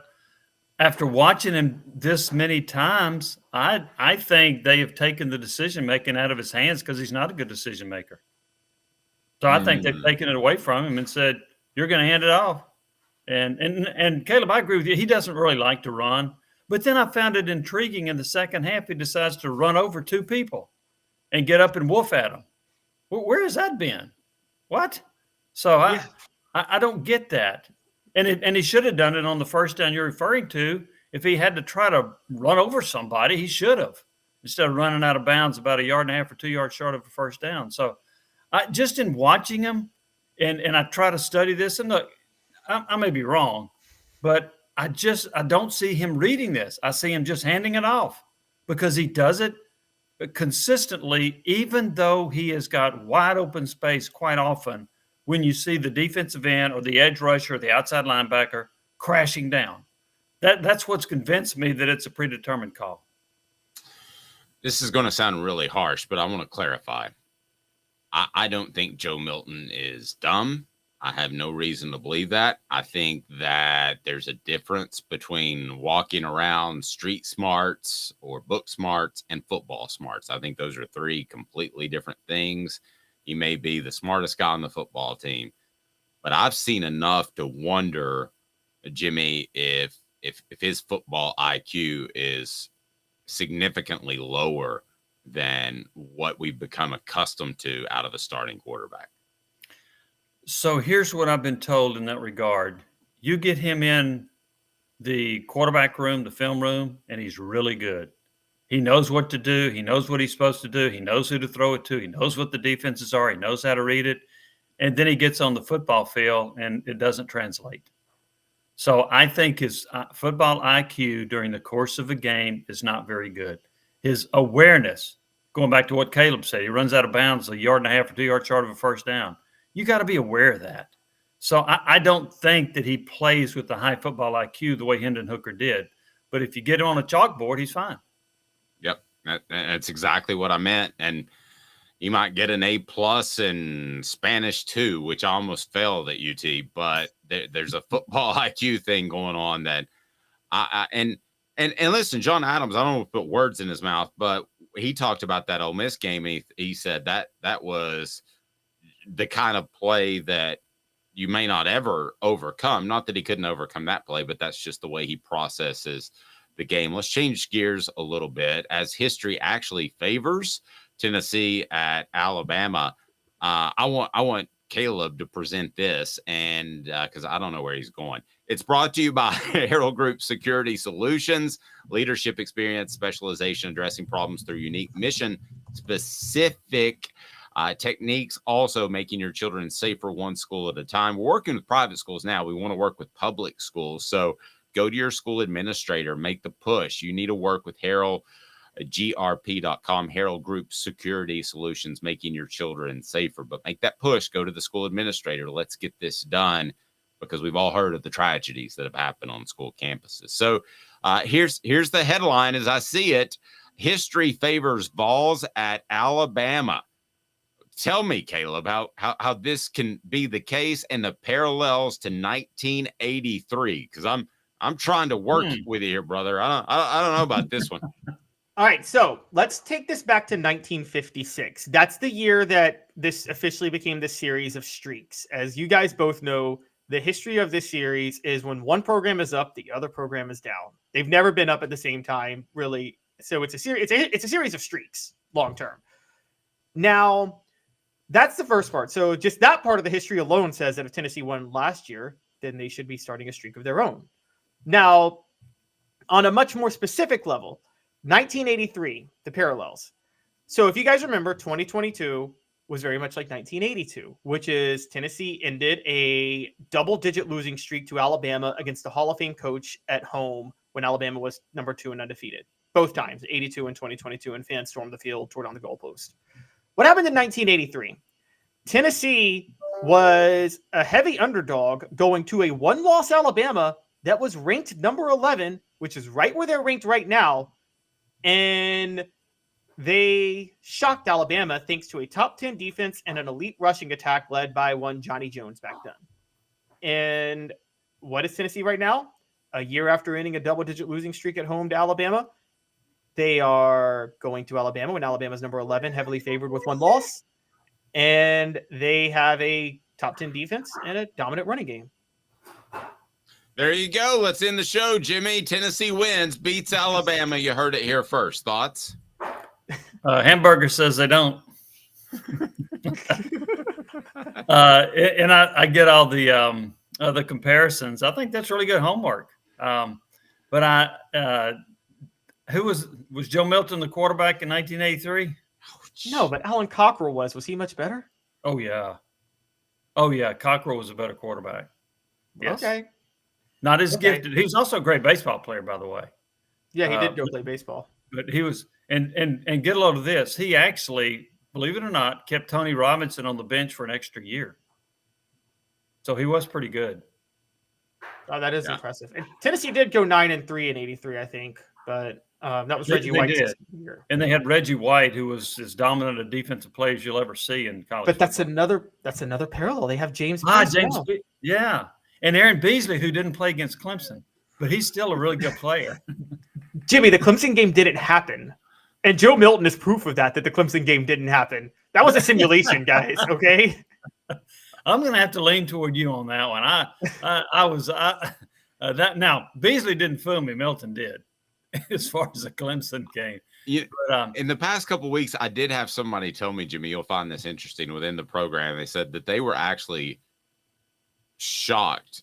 after watching him this many times, I think they have taken the decision making out of his hands because he's not a good decision maker. So I think they've taken it away from him and said, you're going to hand it off. And Caleb, I agree with you. He doesn't really like to run. But then I found it intriguing in the second half, he decides to run over 2 people and get up and wolf at them. Where has that been? What? So I don't get that. And he should have done it on the first down you're referring to. If he had to try to run over somebody, he should have, instead of running out of bounds about 1.5 yards or 2 yards short of a first down. So just in watching him, and I try to study this, and look, I may be wrong, but I don't see him reading this. I see him just handing it off because he does it consistently, even though he has got wide open space quite often when you see the defensive end or the edge rusher or the outside linebacker crashing down. That's what's convinced me that it's a predetermined call. This is going to sound really harsh, but I want to clarify. I don't think Joe Milton is dumb. I have no reason to believe that. I think that there's a difference between walking around street smarts or book smarts and football smarts. I think those are 3 completely different things. He may be the smartest guy on the football team, but I've seen enough to wonder, Jimmy, if his football IQ is significantly lower than what we've become accustomed to out of a starting quarterback. So here's what I've been told in that regard. You get him in the quarterback room, the film room, and he's really good. He knows what to do. He knows what he's supposed to do. He knows who to throw it to. He knows what the defenses are. He knows how to read it. And then he gets on the football field, and it doesn't translate. So I think his football IQ during the course of a game is not very good. His awareness, going back to what Caleb said, he runs out of bounds 1.5 yards or 2 yards short of a first down. You got to be aware of that. So I don't think that he plays with the high football IQ the way Hendon Hooker did. But if you get him on a chalkboard, he's fine. Yep, that's exactly what I meant. And you might get an A+ in Spanish too, which I almost failed at UT. But there's a football IQ thing going on that and listen, John Adams, I don't want to put words in his mouth, but he talked about that Ole Miss game. He said that was the kind of play that you may not ever overcome. Not that he couldn't overcome that play, but that's just the way he processes the game. Let's change gears a little bit as history actually favors Tennessee at Alabama. I want Caleb to present this, and because I don't know where he's going. It's brought to you by Herald Group Security Solutions, leadership experience, specialization, addressing problems through unique mission-specific techniques, also making your children safer one school at a time. We're working with private schools now. We want to work with public schools. So go to your school administrator, make the push. You need to work with Herald, grp.com, Herald Group Security Solutions, making your children safer. But make that push. Go to the school administrator. Let's get this done, because we've all heard of the tragedies that have happened on school campuses. So here's the headline as I see it. History favors Vols at Alabama. Tell me, Caleb, how this can be the case and the parallels to 1983, because I'm trying to work with you here, brother. I don't know about this one. All right, so let's take this back to 1956. That's the year that this officially became the series of streaks. As you guys both know, the history of this series is when one program is up, the other program is down. They've never been up at the same time, really. So it's a series. It's a series of streaks, long term. Now, that's the first part. So just that part of the history alone says that if Tennessee won last year, then they should be starting a streak of their own. Now, on a much more specific level, 1983, the parallels. So if you guys remember, 2022 was very much like 1982, which is Tennessee ended a double-digit losing streak to Alabama against the Hall of Fame coach at home when Alabama was number 2 and undefeated. Both times, 82 and 2022, and fans stormed the field, tore down the goalpost. What happened in 1983? Tennessee was a heavy underdog going to a one-loss Alabama that was ranked number 11, which is right where they're ranked right now. And they shocked Alabama thanks to a top 10 defense and an elite rushing attack led by one Johnny Jones back then. And what is Tennessee right now? A year after ending a double-digit losing streak at home to Alabama, they are going to Alabama when Alabama's number 11, heavily favored with one loss. And they have a top 10 defense and a dominant running game. There you go. Let's end the show, Jimmy. Tennessee wins, beats Alabama. You heard it here first. Thoughts? Hamburger says they don't. And I get all the comparisons. I think that's really good homework. But who was Joe Milton the quarterback in 1983? No, but Alan Cockrell was. Was he much better? Oh, yeah. Cockrell was a better quarterback. Yes. Okay. Not as gifted. He was also a great baseball player, by the way. Yeah, he did go play baseball. But he was, and get a load of this. He actually, believe it or not, kept Tony Robinson on the bench for an extra year. So he was pretty good. Oh, that is impressive. And Tennessee did go 9-3 in '83, I think, but that was Reggie White's year. And they had Reggie White, who was as dominant a defensive player as you'll ever see in college. But that's another parallel. They have James. Yeah. And Aaron Beasley, who didn't play against Clemson, but he's still a really good player. Jimmy, the Clemson game didn't happen. And Joe Milton is proof of that the Clemson game didn't happen. That was a simulation, guys, okay? I'm going to have to lean toward you on that one. Now, Beasley didn't fool me. Milton did, as far as the Clemson game. In the past couple of weeks, I did have somebody tell me, Jimmy, you'll find this interesting within the program. They said that they were actually shocked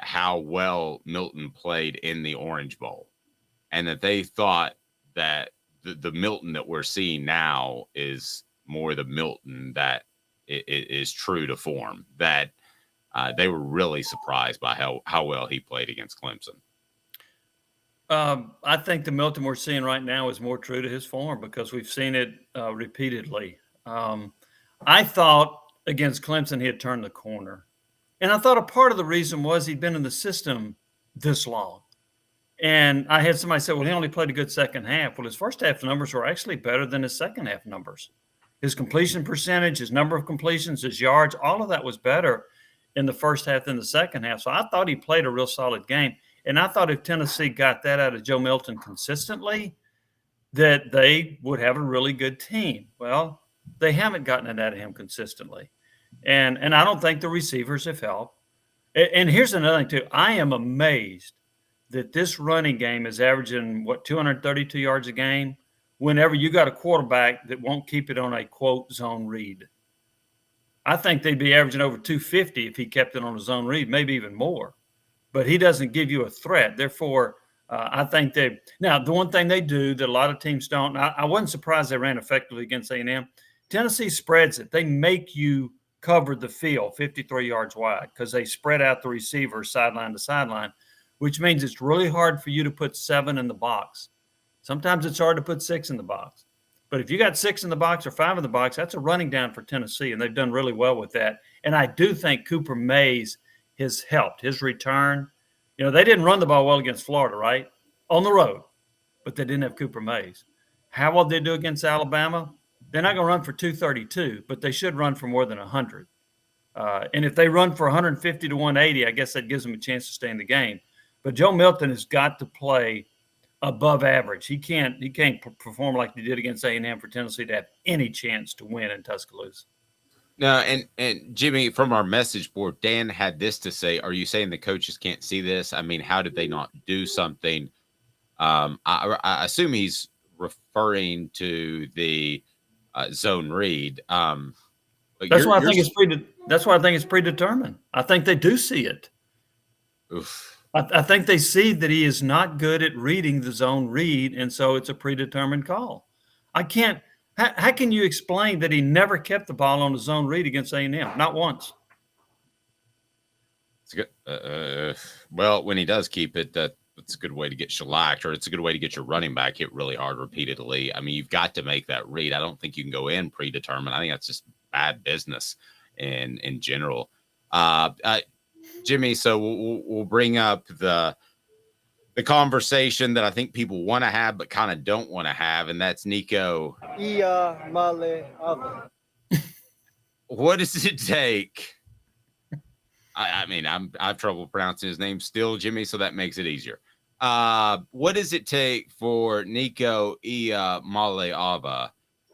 how well Milton played in the Orange Bowl, and that they thought that the Milton that we're seeing now is more the Milton that is true to form, that they were really surprised by how well he played against Clemson. I think the Milton we're seeing right now is more true to his form because we've seen it repeatedly. I thought against Clemson he had turned the corner. And I thought a part of the reason was he'd been in the system this long. And I had somebody say, well, he only played a good second half. Well, his first half numbers were actually better than his second half numbers. His completion percentage, his number of completions, his yards, all of that was better in the first half than the second half. So I thought he played a real solid game. And I thought if Tennessee got that out of Joe Milton consistently, that they would have a really good team. Well, they haven't gotten it out of him consistently. And I don't think the receivers have helped. And here's another thing, too. I am amazed that this running game is averaging, 232 yards a game whenever you got a quarterback that won't keep it on a, quote, zone read. I think they'd be averaging over 250 if he kept it on a zone read, maybe even more. But he doesn't give you a threat. Therefore, I think they – now, the one thing they do that a lot of teams don't – I wasn't surprised they ran effectively against A&M. Tennessee spreads it. They make you cover the field 53 yards wide because they spread out the receivers sideline to sideline, which means it's really hard for you to put 7 in the box. Sometimes it's hard to put 6 in the box. But if you got 6 in the box or 5 in the box, that's a running down for Tennessee, and they've done really well with that. And I do think Cooper Mays has helped. His return, they didn't run the ball well against Florida, right? On the road, but they didn't have Cooper Mays. How well they do against Alabama? They're not going to run for 232, but they should run for more than 100. And if they run for 150 to 180, I guess that gives them a chance to stay in the game. But Joe Milton has got to play above average. He can't perform like he did against A&M for Tennessee to have any chance to win in Tuscaloosa. No, and Jimmy, from our message board, Dan had this to say. Are you saying the coaches can't see this? I mean, how did they not do something? I assume he's referring to the zone read. That's why I think it's predetermined. I think they do see it. Oof. I think they see that he is not good at reading the zone read, and so it's a predetermined call. I can't. How can you explain that he never kept the ball on the zone read against A&M? Not once. It's good. Well, when he does keep it, that's a good way to get shellacked, or it's a good way to get your running back hit really hard repeatedly. I mean, you've got to make that read. I don't think you can go in predetermined. I think that's just bad business in general. Jimmy, so we'll bring up the conversation that I think people want to have but kind of don't want to have, and that's Nico. What does it take? I mean, I have trouble pronouncing his name still, Jimmy, so that makes it easier. What does it take for Nico Iamaleava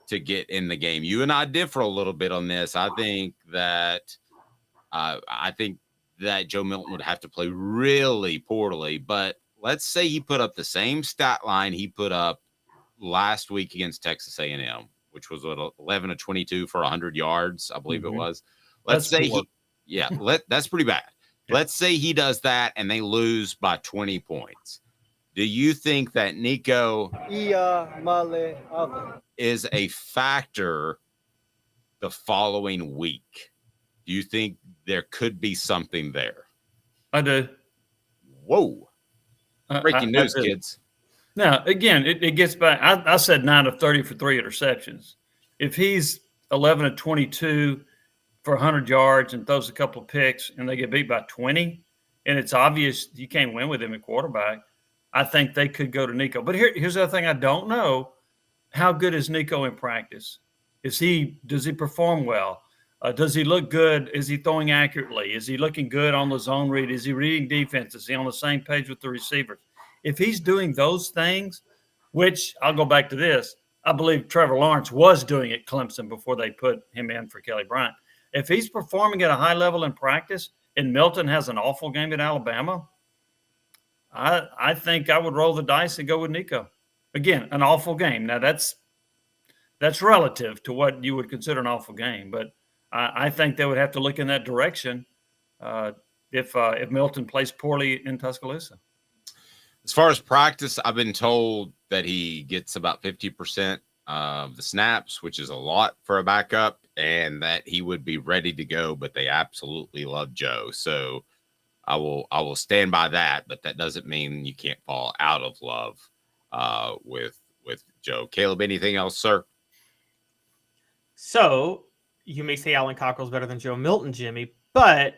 to get in the game? You and I differ a little bit on this. I think that Joe Milton would have to play really poorly, but let's say he put up the same stat line he put up last week against Texas A&M, which was 11 of 22 for 100 yards, I believe it was. Let's say that's pretty bad. Yeah. Let's say he does that and they lose by 20 points. Do you think that Nico is a factor the following week? Do you think there could be something there? I do. Whoa. Breaking news, kids. Now, again, it gets back. I said 9 of 30 for 3 interceptions. If he's 11 of 22 for 100 yards and throws a couple of picks and they get beat by 20, and it's obvious you can't win with him at quarterback, I think they could go to Nico. But here's the other thing I don't know. How good is Nico in practice? Does he perform well? Does he look good? Is he throwing accurately? Is he looking good on the zone read? Is he reading defense? Is he on the same page with the receivers? If he's doing those things, which I'll go back to this, I believe Trevor Lawrence was doing at Clemson before they put him in for Kelly Bryant. If he's performing at a high level in practice and Milton has an awful game at Alabama, I think I would roll the dice and go with Nico. Again, an awful game. Now, that's relative to what you would consider an awful game, but I think they would have to look in that direction if Milton plays poorly in Tuscaloosa. As far as practice, I've been told that he gets about 50% of the snaps, which is a lot for a backup, and that he would be ready to go, but they absolutely love Joe. So I will stand by that, but that doesn't mean you can't fall out of love with Joe. Caleb, anything else, sir? So you may say Alan Cockrell's better than Joe Milton, Jimmy, but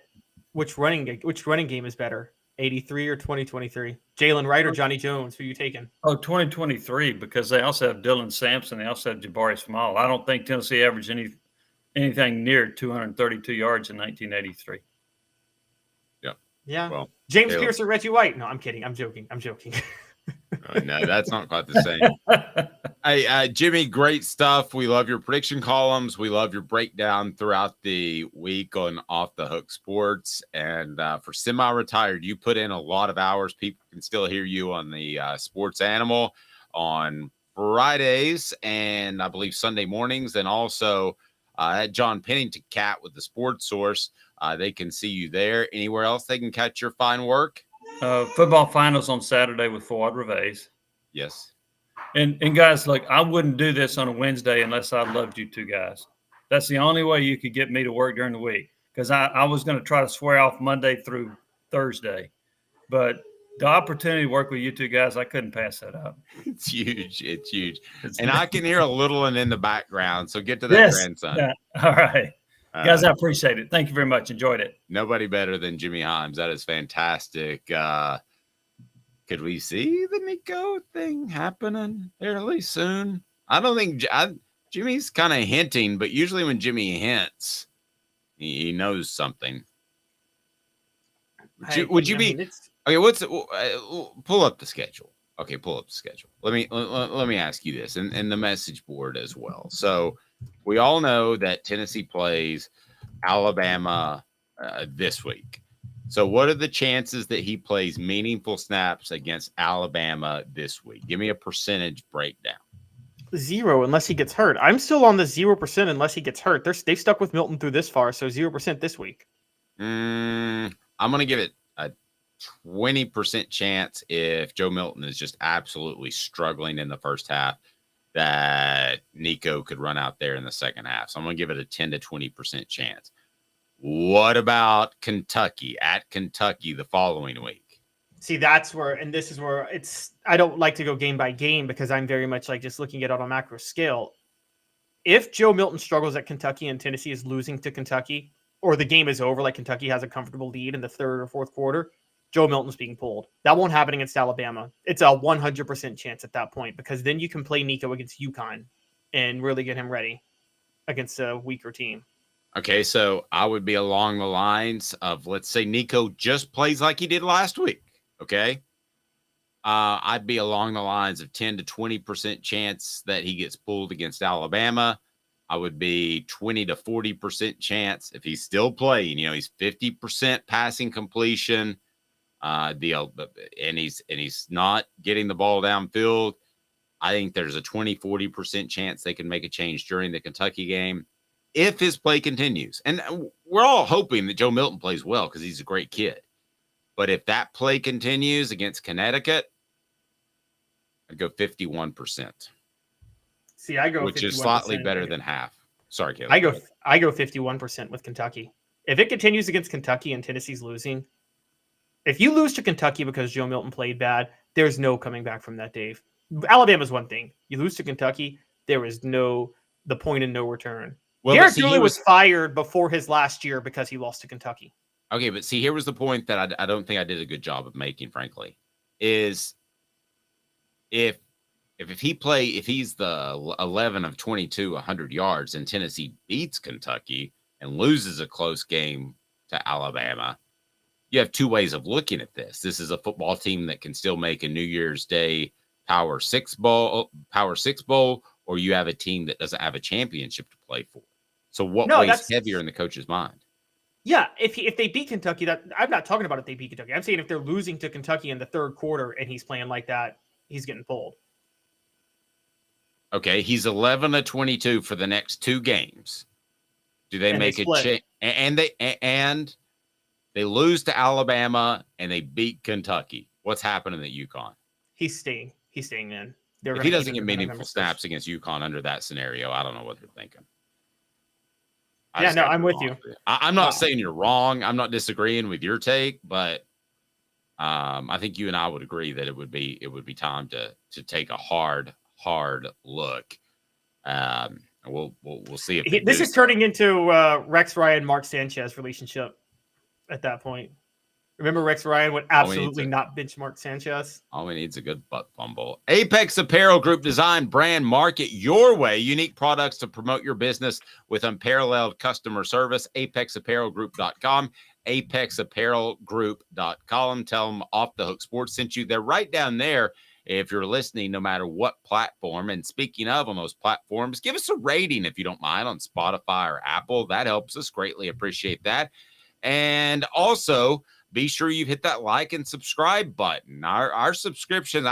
which running game is better, 83 or 2023? Jaylen Wright or Johnny Jones? Who you taking? Oh, 2023, because they also have Dylan Sampson. They also have Jabari Small. I don't think Tennessee averaged anything near 232 yards in 1983. Yeah. Well, James Caleb. Pierce or Reggie White? No, I'm kidding. I'm joking. No, that's not quite the same. Hey, Jimmy, great stuff. We love your prediction columns. We love your breakdown throughout the week on Off the Hook Sports. And for semi-retired, you put in a lot of hours. People can still hear you on the Sports Animal on Fridays and I believe Sunday mornings. And also at John Pennington Cat with the Sports Source. They can see you there. Anywhere else they can catch your fine work? Football finals on Saturday with Fuad Reves. Yes. And guys, look, I wouldn't do this on a Wednesday unless I loved you two guys. That's the only way you could get me to work during the week, because I was going to try to swear off Monday through Thursday. But the opportunity to work with you two guys, I couldn't pass that up. It's huge. It's huge. And I can hear a little one in the background. So get to that grandson. Yeah. All right. Guys, I appreciate it. Thank you very much. Enjoyed it. Nobody better than Jimmy Hyams. That is fantastic. Could we see the Nico thing happening fairly soon? I don't think Jimmy's kind of hinting, but usually when Jimmy hints, he knows something. Would you be okay? Pull up the schedule? Okay, pull up the schedule. Let me ask you this, and the message board as well. So we all know that Tennessee plays Alabama this week. So what are the chances that he plays meaningful snaps against Alabama this week? Give me a percentage breakdown. 0 unless he gets hurt. I'm still on the 0% unless he gets hurt. They've stuck with Milton through this far, so 0% this week. I'm going to give it a 20% chance if Joe Milton is just absolutely struggling in the first half that Nico could run out there in the second half. So I'm going to give it a 10 to 20% chance. What about Kentucky? At Kentucky the following week? See, that's where, and this is where I don't like to go game by game because I'm very much like just looking at it on a macro scale. If Joe Milton struggles at Kentucky and Tennessee is losing to Kentucky, or the game is over, like Kentucky has a comfortable lead in the third or fourth quarter, Joe Milton's being pulled. That won't happen against Alabama. It's a 100% chance at that point, because then you can play Nico against UConn and really get him ready against a weaker team. Okay, so I would be along the lines of, let's say Nico just plays like he did last week, okay? I'd be along the lines of 10 to 20% chance that he gets pulled against Alabama. I would be 20 to 40% chance if he's still playing. You know, he's 50% passing completion, and he's not getting the ball downfield. I think there's a 20, 40% chance they can make a change during the Kentucky game if his play continues. And we're all hoping that Joe Milton plays well because he's a great kid. But if that play continues against Connecticut, I'd go 51%. See, I go, which is slightly better than half. Sorry, Caleb. I go 51% with Kentucky. If it continues against Kentucky and Tennessee's losing, if you lose to Kentucky because Joe Milton played bad, there's no coming back from that, Dave. Alabama's one thing. You lose to Kentucky, there is the point in no return. Well, Garrett Dooley was fired before his last year because he lost to Kentucky. Okay, but see, here was the point that I don't think I did a good job of making, frankly, is if he's the 11 of 22, 100 yards, and Tennessee beats Kentucky and loses a close game to Alabama, you have two ways of looking at this. This is a football team that can still make a New Year's Day Power Six Bowl, or you have a team that doesn't have a championship to play for. So what weighs heavier in the coach's mind? Yeah, if they beat Kentucky, I'm not talking about if they beat Kentucky. I'm saying if they're losing to Kentucky in the third quarter and he's playing like that, he's getting pulled. Okay, he's 11 of 22 for the next two games. Do they make a change? And They lose to Alabama, and they beat Kentucky. What's happening at UConn? He's staying. He's staying in. If he doesn't get meaningful snaps against UConn under that scenario, I don't know what they're thinking. I'm with you. I'm not saying you're wrong. I'm not disagreeing with your take, but I think you and I would agree that it would be time to take a hard look. We'll see if this is turning into Rex Ryan, Mark Sanchez relationship at that point. Remember, Rex Ryan would absolutely not bench Mark Sanchez. All we need is a good butt fumble. Apex Apparel Group design, brand, market your way. Unique products to promote your business with unparalleled customer service. ApexApparelGroup.com. ApexApparelGroup.com. Tell them Off the Hook Sports sent you. They're right down there if you're listening, no matter what platform. And speaking of on those platforms, give us a rating if you don't mind on Spotify or Apple. That helps us. Greatly appreciate that. And also, be sure you've hit that like and subscribe button. Our subscription,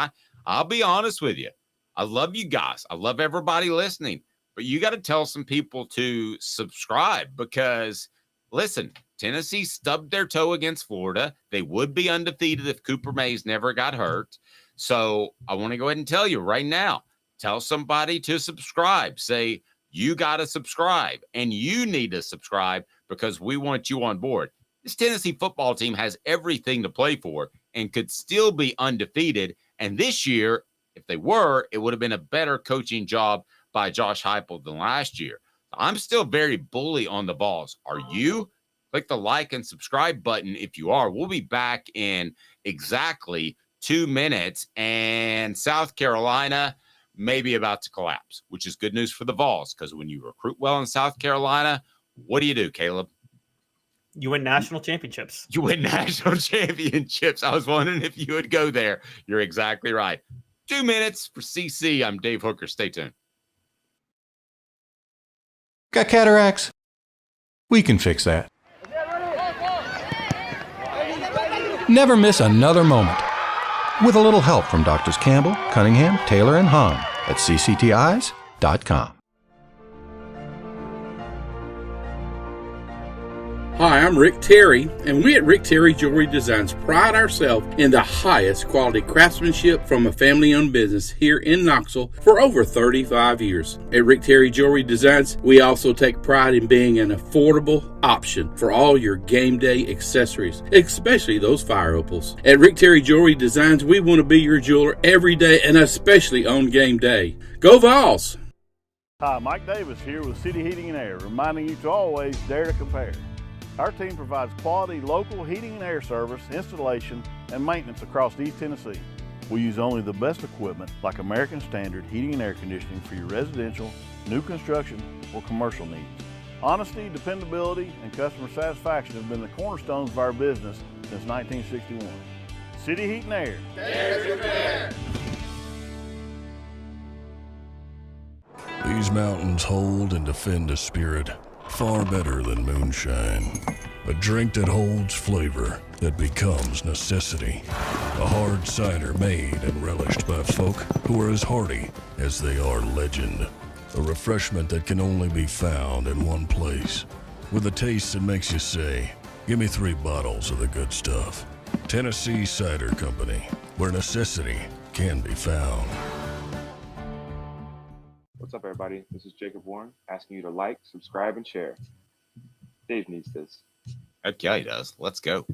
I'll be honest with you. I love you guys. I love everybody listening. But you got to tell some people to subscribe because, listen, Tennessee stubbed their toe against Florida. They would be undefeated if Cooper Mays never got hurt. So I want to go ahead and tell you right now, tell somebody to subscribe. Say, you got to subscribe and you need to subscribe because we want you on board. This Tennessee football team has everything to play for and could still be undefeated. And this year, if they were, it would have been a better coaching job by Josh Heupel than last year. I'm still very bully on the Vols. Are you? Click the like and subscribe button if you are. We'll be back in exactly 2 minutes. And South Carolina may be about to collapse, which is good news for the Vols because when you recruit well in South Carolina, what do, Caleb? You win national championships. You win national championships. I was wondering if you would go there. You're exactly right. 2 minutes for CC. I'm Dave Hooker. Stay tuned. Got cataracts? We can fix that. Never miss another moment. With a little help from Doctors Campbell, Cunningham, Taylor, and Hahn at cctis.com. Hi, I'm Rick Terry, and we at Rick Terry Jewelry Designs pride ourselves in the highest quality craftsmanship from a family-owned business here in Knoxville for over 35 years. At Rick Terry Jewelry Designs, we also take pride in being an affordable option for all your game day accessories, especially those fire opals. At Rick Terry Jewelry Designs, we want to be your jeweler every day and especially on game day. Go Vols! Hi, Mike Davis here with City Heating and Air, reminding you to always dare to compare. Our team provides quality local heating and air service, installation, and maintenance across East Tennessee. We use only the best equipment like American Standard heating and air conditioning for your residential, new construction, or commercial needs. Honesty, dependability, and customer satisfaction have been the cornerstones of our business since 1961. City Heat and Air. Dare to compare. These mountains hold and defend a spirit far better than moonshine. A drink that holds flavor, that becomes necessity. A hard cider made and relished by folk who are as hearty as they are legend. A refreshment that can only be found in one place. With a taste that makes you say, give me 3 bottles of the good stuff. Tennessee Cider Company, where necessity can be found. What's up, everybody? This is Jacob Warren, asking you to like, subscribe, and share. Dave needs this. Okay, he does. Let's go.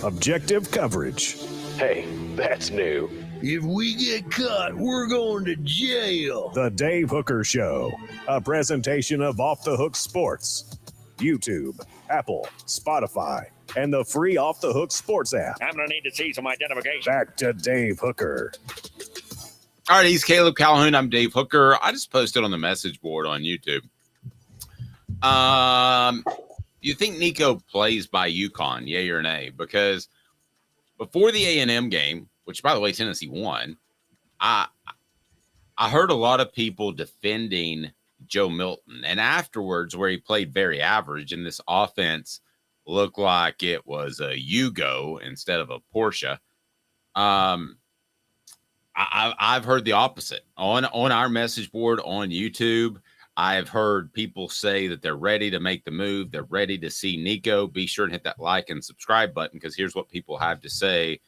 Objective coverage. Hey, that's new. If we get caught, we're going to jail. The Dave Hooker Show, a presentation of Off the Hook Sports. YouTube, Apple, Spotify, and the free Off the Hook Sports app. I'm going to need to see some identification. Back to Dave Hooker. All right, he's Caleb Calhoun. I'm Dave Hooker. I just posted on the message board on YouTube. You think Nico plays by UConn, yay or nay? Because before the A&M game, which, by the way, Tennessee won, I heard a lot of people defending Joe Milton. And afterwards, where he played very average, and this offense looked like it was a Yugo instead of a Porsche, I've heard the opposite on our message board on YouTube. I've heard people say that they're ready to make the move. They're ready to see Nico. Be sure and hit that like and subscribe button, because here's what people have to say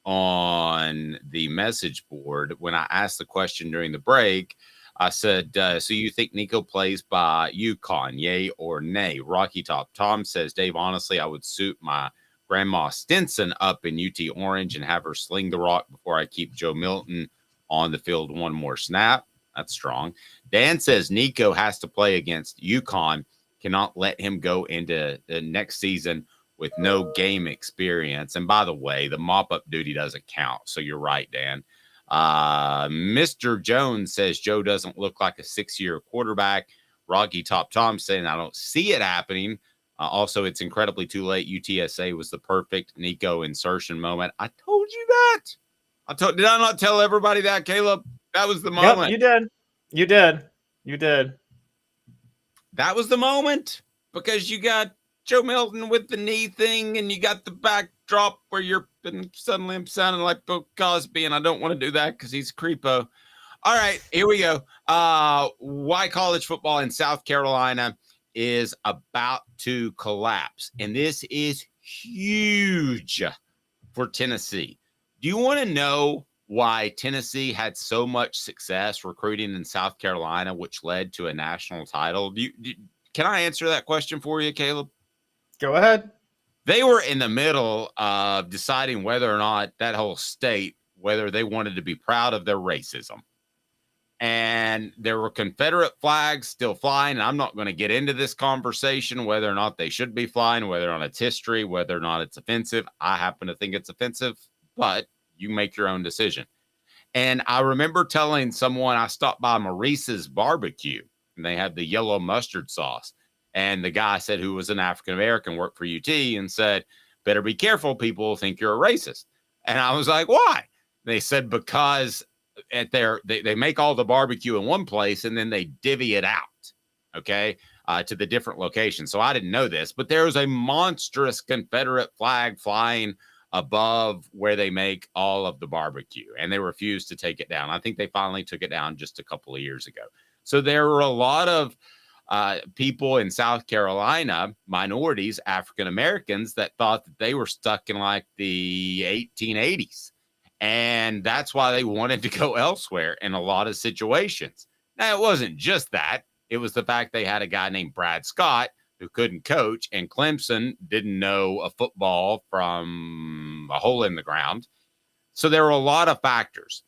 on the message board. When I asked the question during the break, I said, so you think Nico plays by UConn, yay or nay? Rocky Top Tom says, Dave, honestly, I would suit my Grandma Stinson up in UT Orange and have her sling the rock before I keep Joe Milton on the field one more snap. That's strong. Dan says Nico has to play against UConn. Cannot let him go into the next season with no game experience. And by the way, the mop-up duty doesn't count. So you're right, Dan. Mr. Jones says Joe doesn't look like a 6-year quarterback. Rocky Top Tom saying I don't see it happening. Also, it's incredibly too late. UTSA was the perfect Nico insertion moment. I told you that. Did I not tell everybody that, Caleb? That was the moment. Yep, you did. You did. You did. That was the moment, because you got Joe Milton with the knee thing, and you got the backdrop where you're suddenly sounding like Bill Cosby, and I don't want to do that because he's a creepo. All right, here we go. Why college football in South Carolina is about to collapse, and this is huge for Tennessee. Do you want to know why Tennessee had so much success recruiting in South Carolina, which led to a national title? Can I answer that question for you, Caleb? Go ahead. They were in the middle of deciding whether or not that whole state, whether they wanted to be proud of their racism. And there were Confederate flags still flying. And I'm not going to get into this conversation, whether or not they should be flying, whether or not it's history, whether or not it's offensive. I happen to think it's offensive, but you make your own decision. And I remember telling someone, I stopped by Maurice's barbecue, and they had the yellow mustard sauce. And the guy said, who was an African-American, worked for UT, and said, better be careful, people think you're a racist. And I was like, why? They said, because they make all the barbecue in one place, and then they divvy it out, okay, to the different locations. So I didn't know this, but there was a monstrous Confederate flag flying above where they make all of the barbecue, and they refused to take it down. I think they finally took it down just a couple of years ago. So there were a lot of people in South Carolina, minorities, African Americans, that thought that they were stuck in like the 1880s. And that's why they wanted to go elsewhere in a lot of situations. Now, it wasn't just that. It was the fact they had a guy named Brad Scott who couldn't coach, and Clemson didn't know a football from a hole in the ground. So there were a lot of factors.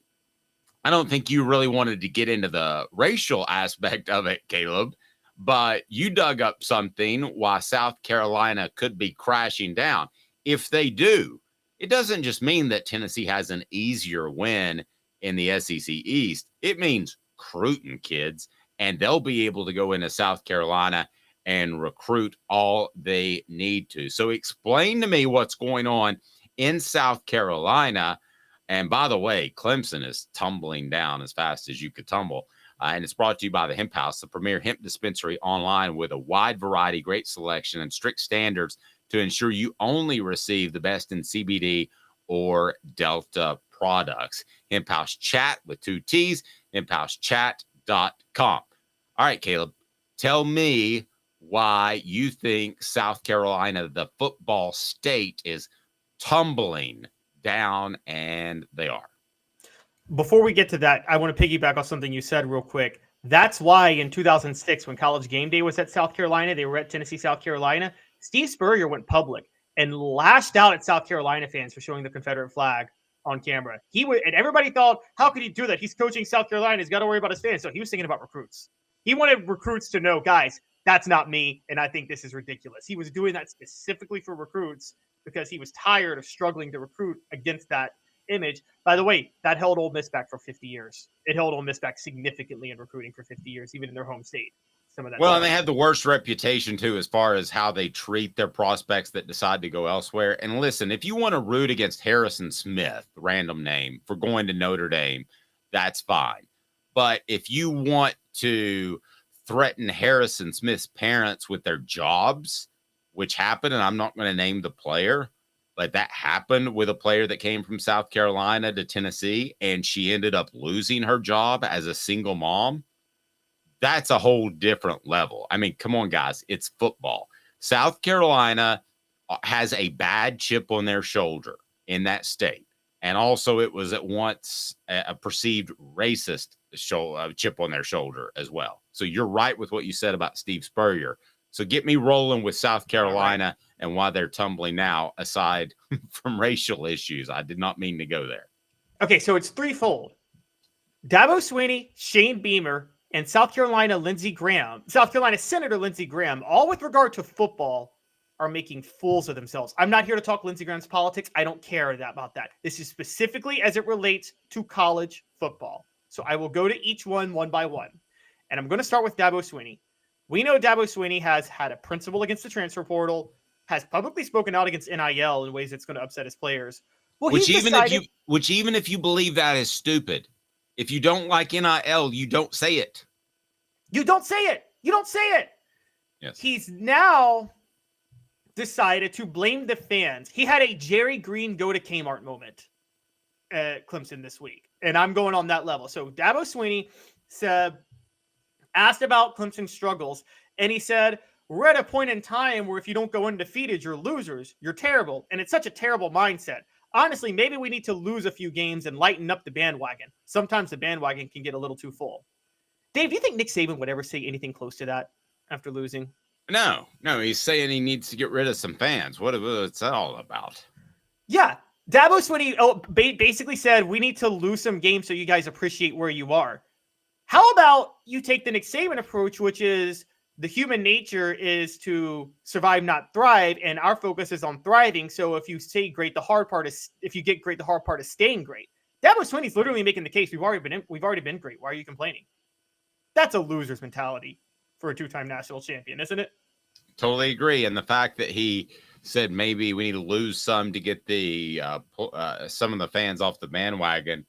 I don't think you really wanted to get into the racial aspect of it, Caleb, but you dug up something why South Carolina could be crashing down. If they do, it doesn't just mean that Tennessee has an easier win in the SEC East. It means recruiting kids, and they'll be able to go into South Carolina and recruit all they need to. So explain to me what's going on in South Carolina. And by the way, Clemson is tumbling down as fast as you could tumble. And it's brought to you by the Hemp House, the premier hemp dispensary online with a wide variety, great selection, and strict standards to ensure you only receive the best in CBD or Delta products. Hemp House Chat with 2 T's, hemphousechat.com. All right, Caleb, tell me why you think South Carolina, the football state, is tumbling down, and they are. Before we get to that, I want to piggyback off something you said real quick. That's why in 2006, when College Game Day was at South Carolina, they were at Tennessee, South Carolina, Steve Spurrier went public and lashed out at South Carolina fans for showing the Confederate flag on camera. And everybody thought, how could he do that? He's coaching South Carolina. He's got to worry about his fans. So he was thinking about recruits. He wanted recruits to know, guys, that's not me, and I think this is ridiculous. He was doing that specifically for recruits because he was tired of struggling to recruit against that image. By the way, that held Ole Miss back for 50 years. It held Ole Miss back significantly in recruiting for 50 years, even in their home state. Some of that. Well, and they have the worst reputation, too, as far as how they treat their prospects that decide to go elsewhere. And listen, if you want to root against Harrison Smith, random name, for going to Notre Dame, that's fine. But if you want to threaten Harrison Smith's parents with their jobs, which happened, and I'm not going to name the player, but that happened with a player that came from South Carolina to Tennessee, and she ended up losing her job as a single mom. that's a whole different level. I mean, come on, guys. It's football. South Carolina has a bad chip on their shoulder in that state. And also it was at once a perceived racist chip on their shoulder as well. So you're right with what you said about Steve Spurrier. So get me rolling with South Carolina and why they're tumbling now, aside from racial issues. I did not mean to go there. Okay, so it's threefold. Dabo Swinney, Shane Beamer, and South Carolina Senator Lindsey Graham, all with regard to football, are making fools of themselves. I'm not here to talk Lindsey Graham's politics. I don't care about that. This is specifically as it relates to college football. So I will go to each one by one. And I'm going to start with Dabo Swinney. We know Dabo Swinney has had a principle against the transfer portal, has publicly spoken out against NIL in ways that's going to upset his players. Well, which even if you believe that is stupid, if you don't like NIL, you don't say it. You don't say it. You don't say it. Yes. He's now decided to blame the fans. He had a Jerry Green go to Kmart moment at Clemson this week. And I'm going on that level. So Dabo Swinney asked about Clemson's struggles. And he said, we're at a point in time where if you don't go undefeated, you're losers. You're terrible. And it's such a terrible mindset. Honestly, maybe we need to lose a few games and lighten up the bandwagon. Sometimes the bandwagon can get a little too full. Dave, do you think Nick Saban would ever say anything close to that after losing? No. He's saying he needs to get rid of some fans. What's that all about? Yeah. Dabo Swinney basically said, we need to lose some games so you guys appreciate where you are. How about you take the Nick Saban approach, which is the human nature is to survive, not thrive, and our focus is on thriving. So if you stay great, if you get great, the hard part is staying great. Dabo Swinney's literally making the case. We've already been great. Why are you complaining? That's a loser's mentality for a two-time national champion, isn't it? Totally agree. And the fact that he said maybe we need to lose some to get the some of the fans off the bandwagon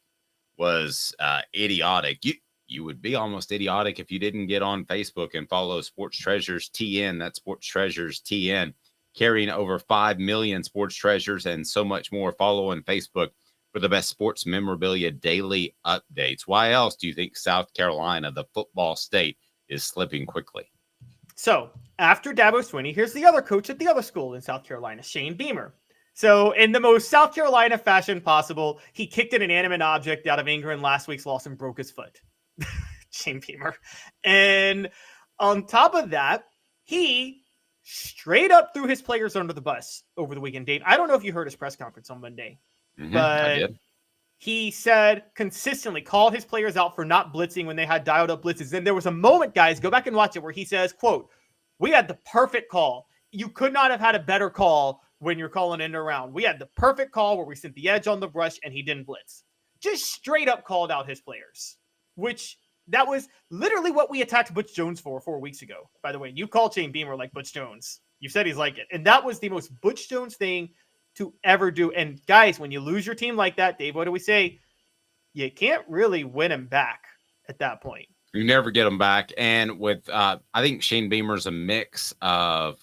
was idiotic. You would be almost idiotic if you didn't get on Facebook and follow Sports Treasures TN. That's Sports Treasures TN, carrying over 5 million sports treasures and so much more. Follow on Facebook for the best sports memorabilia daily updates. Why else do you think South Carolina, the football state, is slipping quickly? So after Dabo Swinney, here's the other coach at the other school in South Carolina, Shane Beamer. So in the most South Carolina fashion possible, he kicked an inanimate object out of anger in last week's loss and broke his foot. Shane Beamer. And on top of that, he straight up threw his players under the bus over the weekend. Dave, I don't know if you heard his press conference on Monday, but he said consistently called his players out for not blitzing when they had dialed up blitzes. Then there was a moment, guys, go back and watch it, where he says, quote, we had the perfect call. You could not have had a better call when you're calling in around. We had the perfect call where we sent the edge on the rush and he didn't blitz. Just straight up called out his players, which that was literally what we attacked Butch Jones for 4 weeks ago. By the way, you called Shane Beamer like Butch Jones. You said he's like it. And that was the most Butch Jones thing to ever do. And guys, when you lose your team like that, Dave, what do we say? You can't really win him back at that point. You never get him back. And with, I think Shane Beamer's a mix of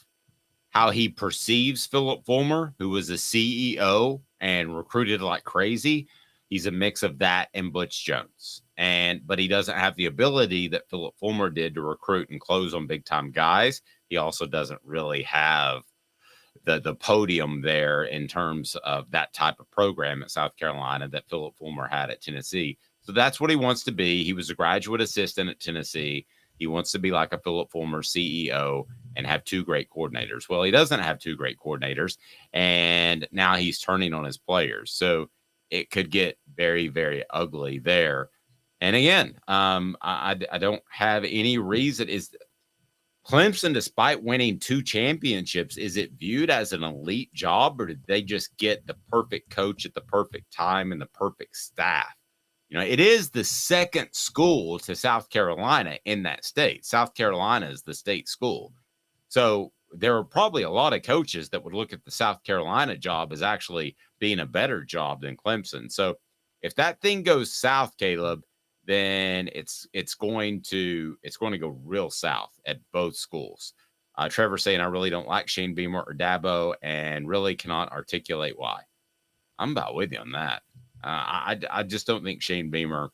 how he perceives Philip Fulmer, who was a CEO and recruited like crazy. He's a mix of that and Butch Jones. But he doesn't have the ability that Philip Fulmer did to recruit and close on big time guys. He also doesn't really have the podium there in terms of that type of program at South Carolina that Philip Fulmer had at Tennessee. So that's what he wants to be. He was a graduate assistant at Tennessee. He wants to be like a Philip Fulmer CEO and have 2 great coordinators. Well, he doesn't have 2 great coordinators, and now he's turning on his players. So it could get very, very ugly there. And again, I don't have any reason. Is Clemson, despite winning 2 championships, is it viewed as an elite job, or did they just get the perfect coach at the perfect time and the perfect staff? You know, it is the second school to South Carolina in that state. South Carolina is the state school. So there are probably a lot of coaches that would look at the South Carolina job as actually being a better job than Clemson. So if that thing goes south, Caleb, then it's going to go real south at both schools. Trevor saying, I really don't like Shane Beamer or Dabo and really cannot articulate why. I'm about with you on that. I just don't think Shane Beamer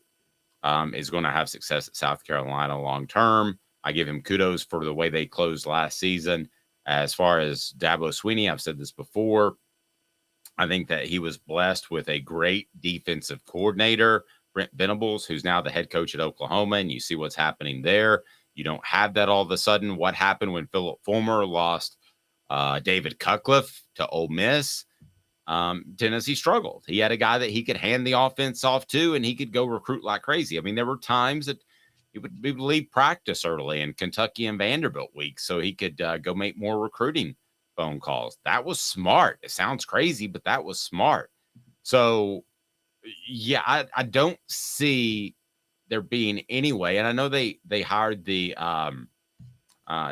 is going to have success at South Carolina long term. I give him kudos for the way they closed last season. As far as Dabo Swinney, I've said this before. I think that he was blessed with a great defensive coordinator, Brent Venables, who's now the head coach at Oklahoma, and you see what's happening there. You don't have that all of a sudden. What happened when Philip Fulmer lost David Cutcliffe to Ole Miss? Tennessee struggled. He had a guy that he could hand the offense off to, and he could go recruit like crazy. I mean, there were times that he would leave practice early in Kentucky and Vanderbilt weeks so he could go make more recruiting phone calls. That was smart. It sounds crazy, but that was smart. So, yeah, I don't see there being any way. And I know they hired the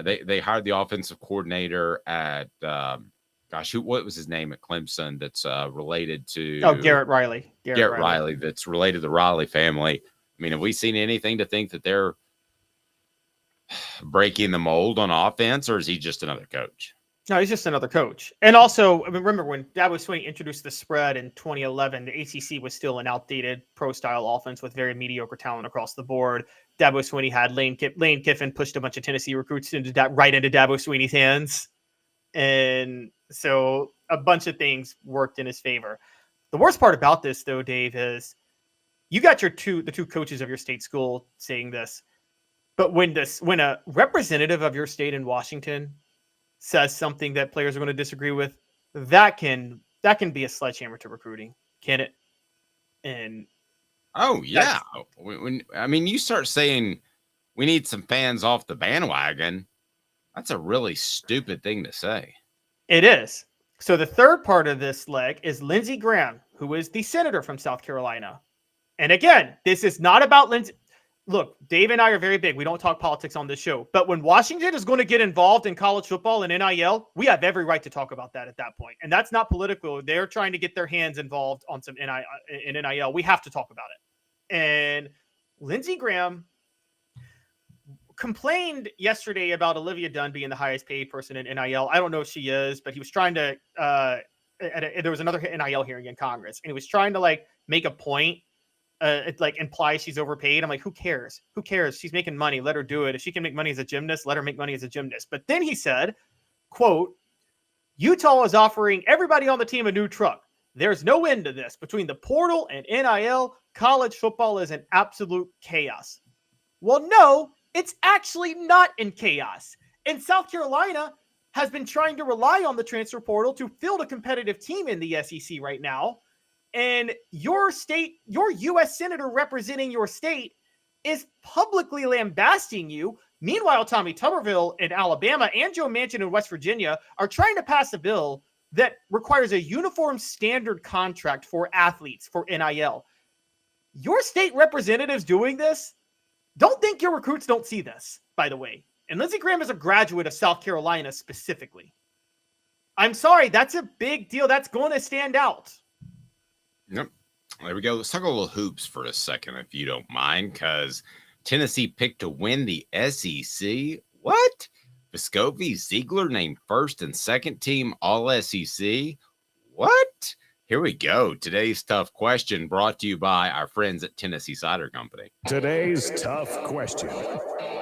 they hired the offensive coordinator at what was his name at Clemson? That's related to Garrett Riley. Garrett Riley. That's related to the Riley family. I mean, have we seen anything to think that they're breaking the mold on offense, or is he just another coach? No, he's just another coach. And also, I mean, remember when Dabo Swinney introduced the spread in 2011, the ACC was still an outdated pro-style offense with very mediocre talent across the board. Dabo Swinney had Lane Kiffin pushed a bunch of Tennessee recruits right into Dabo Swinney's hands. And so a bunch of things worked in his favor. The worst part about this, though, Dave, is you got the two coaches of your state school saying this. But when a representative of your state in Washington says something that players are going to disagree with, that can be a sledgehammer to recruiting, can it? And when you start saying we need some fans off the bandwagon, that's a really stupid thing to say. It is. So the third part of this leg is Lindsey Graham, who is the senator from South Carolina. And again, this is not about Lindsey. Look, Dave and I are very big. We don't talk politics on this show. But when Washington is going to get involved in college football and NIL, we have every right to talk about that at that point. And that's not political. They're trying to get their hands involved on some NIL. We have to talk about it. And Lindsey Graham complained yesterday about Olivia Dunn being the highest paid person in NIL. I don't know if she is, but he was trying to there was another NIL hearing in Congress, and he was trying to make a point. It implies she's overpaid. I'm like, who cares? Who cares? She's making money. Let her do it. If she can make money as a gymnast, let her make money as a gymnast. But then he said, quote, Utah is offering everybody on the team a new truck. There's no end to this. Between the portal and NIL, college football is in absolute chaos. Well, no, it's actually not in chaos. And South Carolina has been trying to rely on the transfer portal to field a competitive team in the SEC right now. And your state, your U.S. senator representing your state is publicly lambasting you. Meanwhile, Tommy Tuberville in Alabama and Joe Manchin in West Virginia are trying to pass a bill that requires a uniform standard contract for athletes for NIL. Your state representatives doing this, don't think your recruits don't see this, by the way. And Lindsey Graham is a graduate of South Carolina specifically. I'm sorry, that's a big deal. That's going to stand out. Yep. There we go. Let's talk a little hoops for a second, if you don't mind, because Tennessee picked to win the SEC. What? Vescovi, Ziegler named first and second team All-SEC. What? Here we go. Today's tough question brought to you by our friends at Tennessee Cider Company. Today's tough question.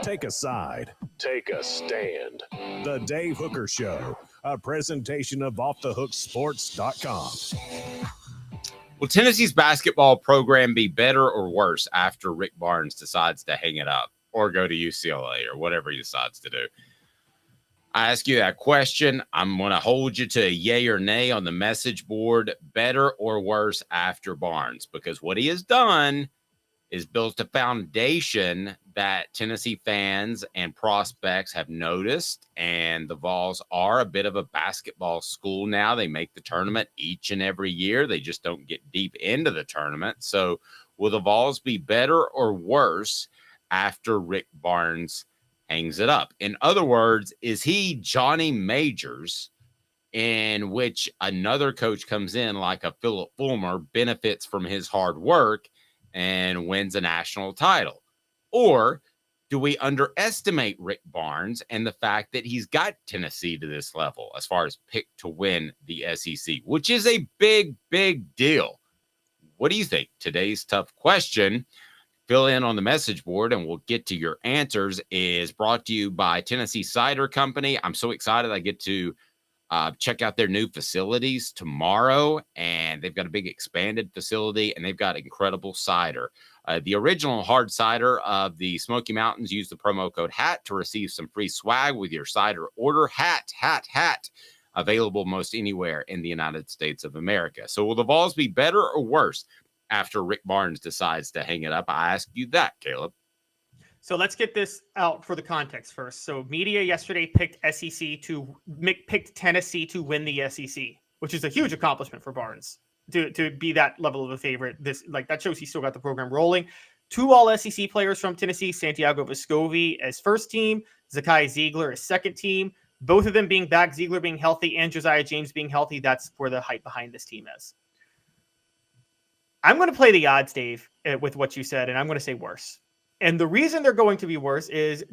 Take a side. Take a stand. The Dave Hooker Show, a presentation of offthehooksports.com. Will Tennessee's basketball program be better or worse after Rick Barnes decides to hang it up or go to UCLA or whatever he decides to do? I ask you that question. I'm going to hold you to a yay or nay on the message board. Better or worse after Barnes? Because what he has done is built a foundation that Tennessee fans and prospects have noticed. And the Vols are a bit of a basketball school now. They make the tournament each and every year. They just don't get deep into the tournament. So will the Vols be better or worse after Rick Barnes hangs it up? In other words, is he Johnny Majors, in which another coach comes in like a Philip Fulmer, benefits from his hard work, and wins a national title? Or do we underestimate Rick Barnes and the fact that he's got Tennessee to this level as far as pick to win the SEC, which is a big, big deal? What do you think? Today's tough question. fill in on the message board and we'll get to your answers is brought to you by Tennessee Cider Company. I'm so excited I get to check out their new facilities tomorrow, and they've got a big expanded facility, and they've got incredible cider. The original hard cider of the Smoky Mountains. Use the promo code HAT to receive some free swag with your cider order. HAT. Available most anywhere in the United States of America. So will the Vols be better or worse after Rick Barnes decides to hang it up? I ask you that, Caleb. So let's get this out for the context first. So media yesterday picked Tennessee to win the SEC, which is a huge accomplishment for Barnes to be that level of a favorite. That shows he still got the program rolling. 2 all-SEC players from Tennessee, Santiago Vescovi as first team, Zakai Ziegler as second team. Both of them being back, Ziegler being healthy and Josiah James being healthy. That's where the hype behind this team is. I'm going to play the odds, Dave, with what you said, and I'm going to say worse. And the reason they're going to be worse is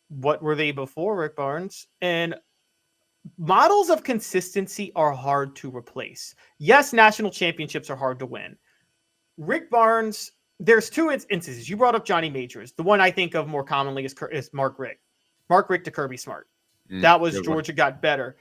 what were they before Rick Barnes? And models of consistency are hard to replace. Yes, national championships are hard to win. Rick Barnes, there's 2 instances. You brought up Johnny Majors. The one I think of more commonly is Mark Richt. Mark Richt to Kirby Smart. That was Georgia got better.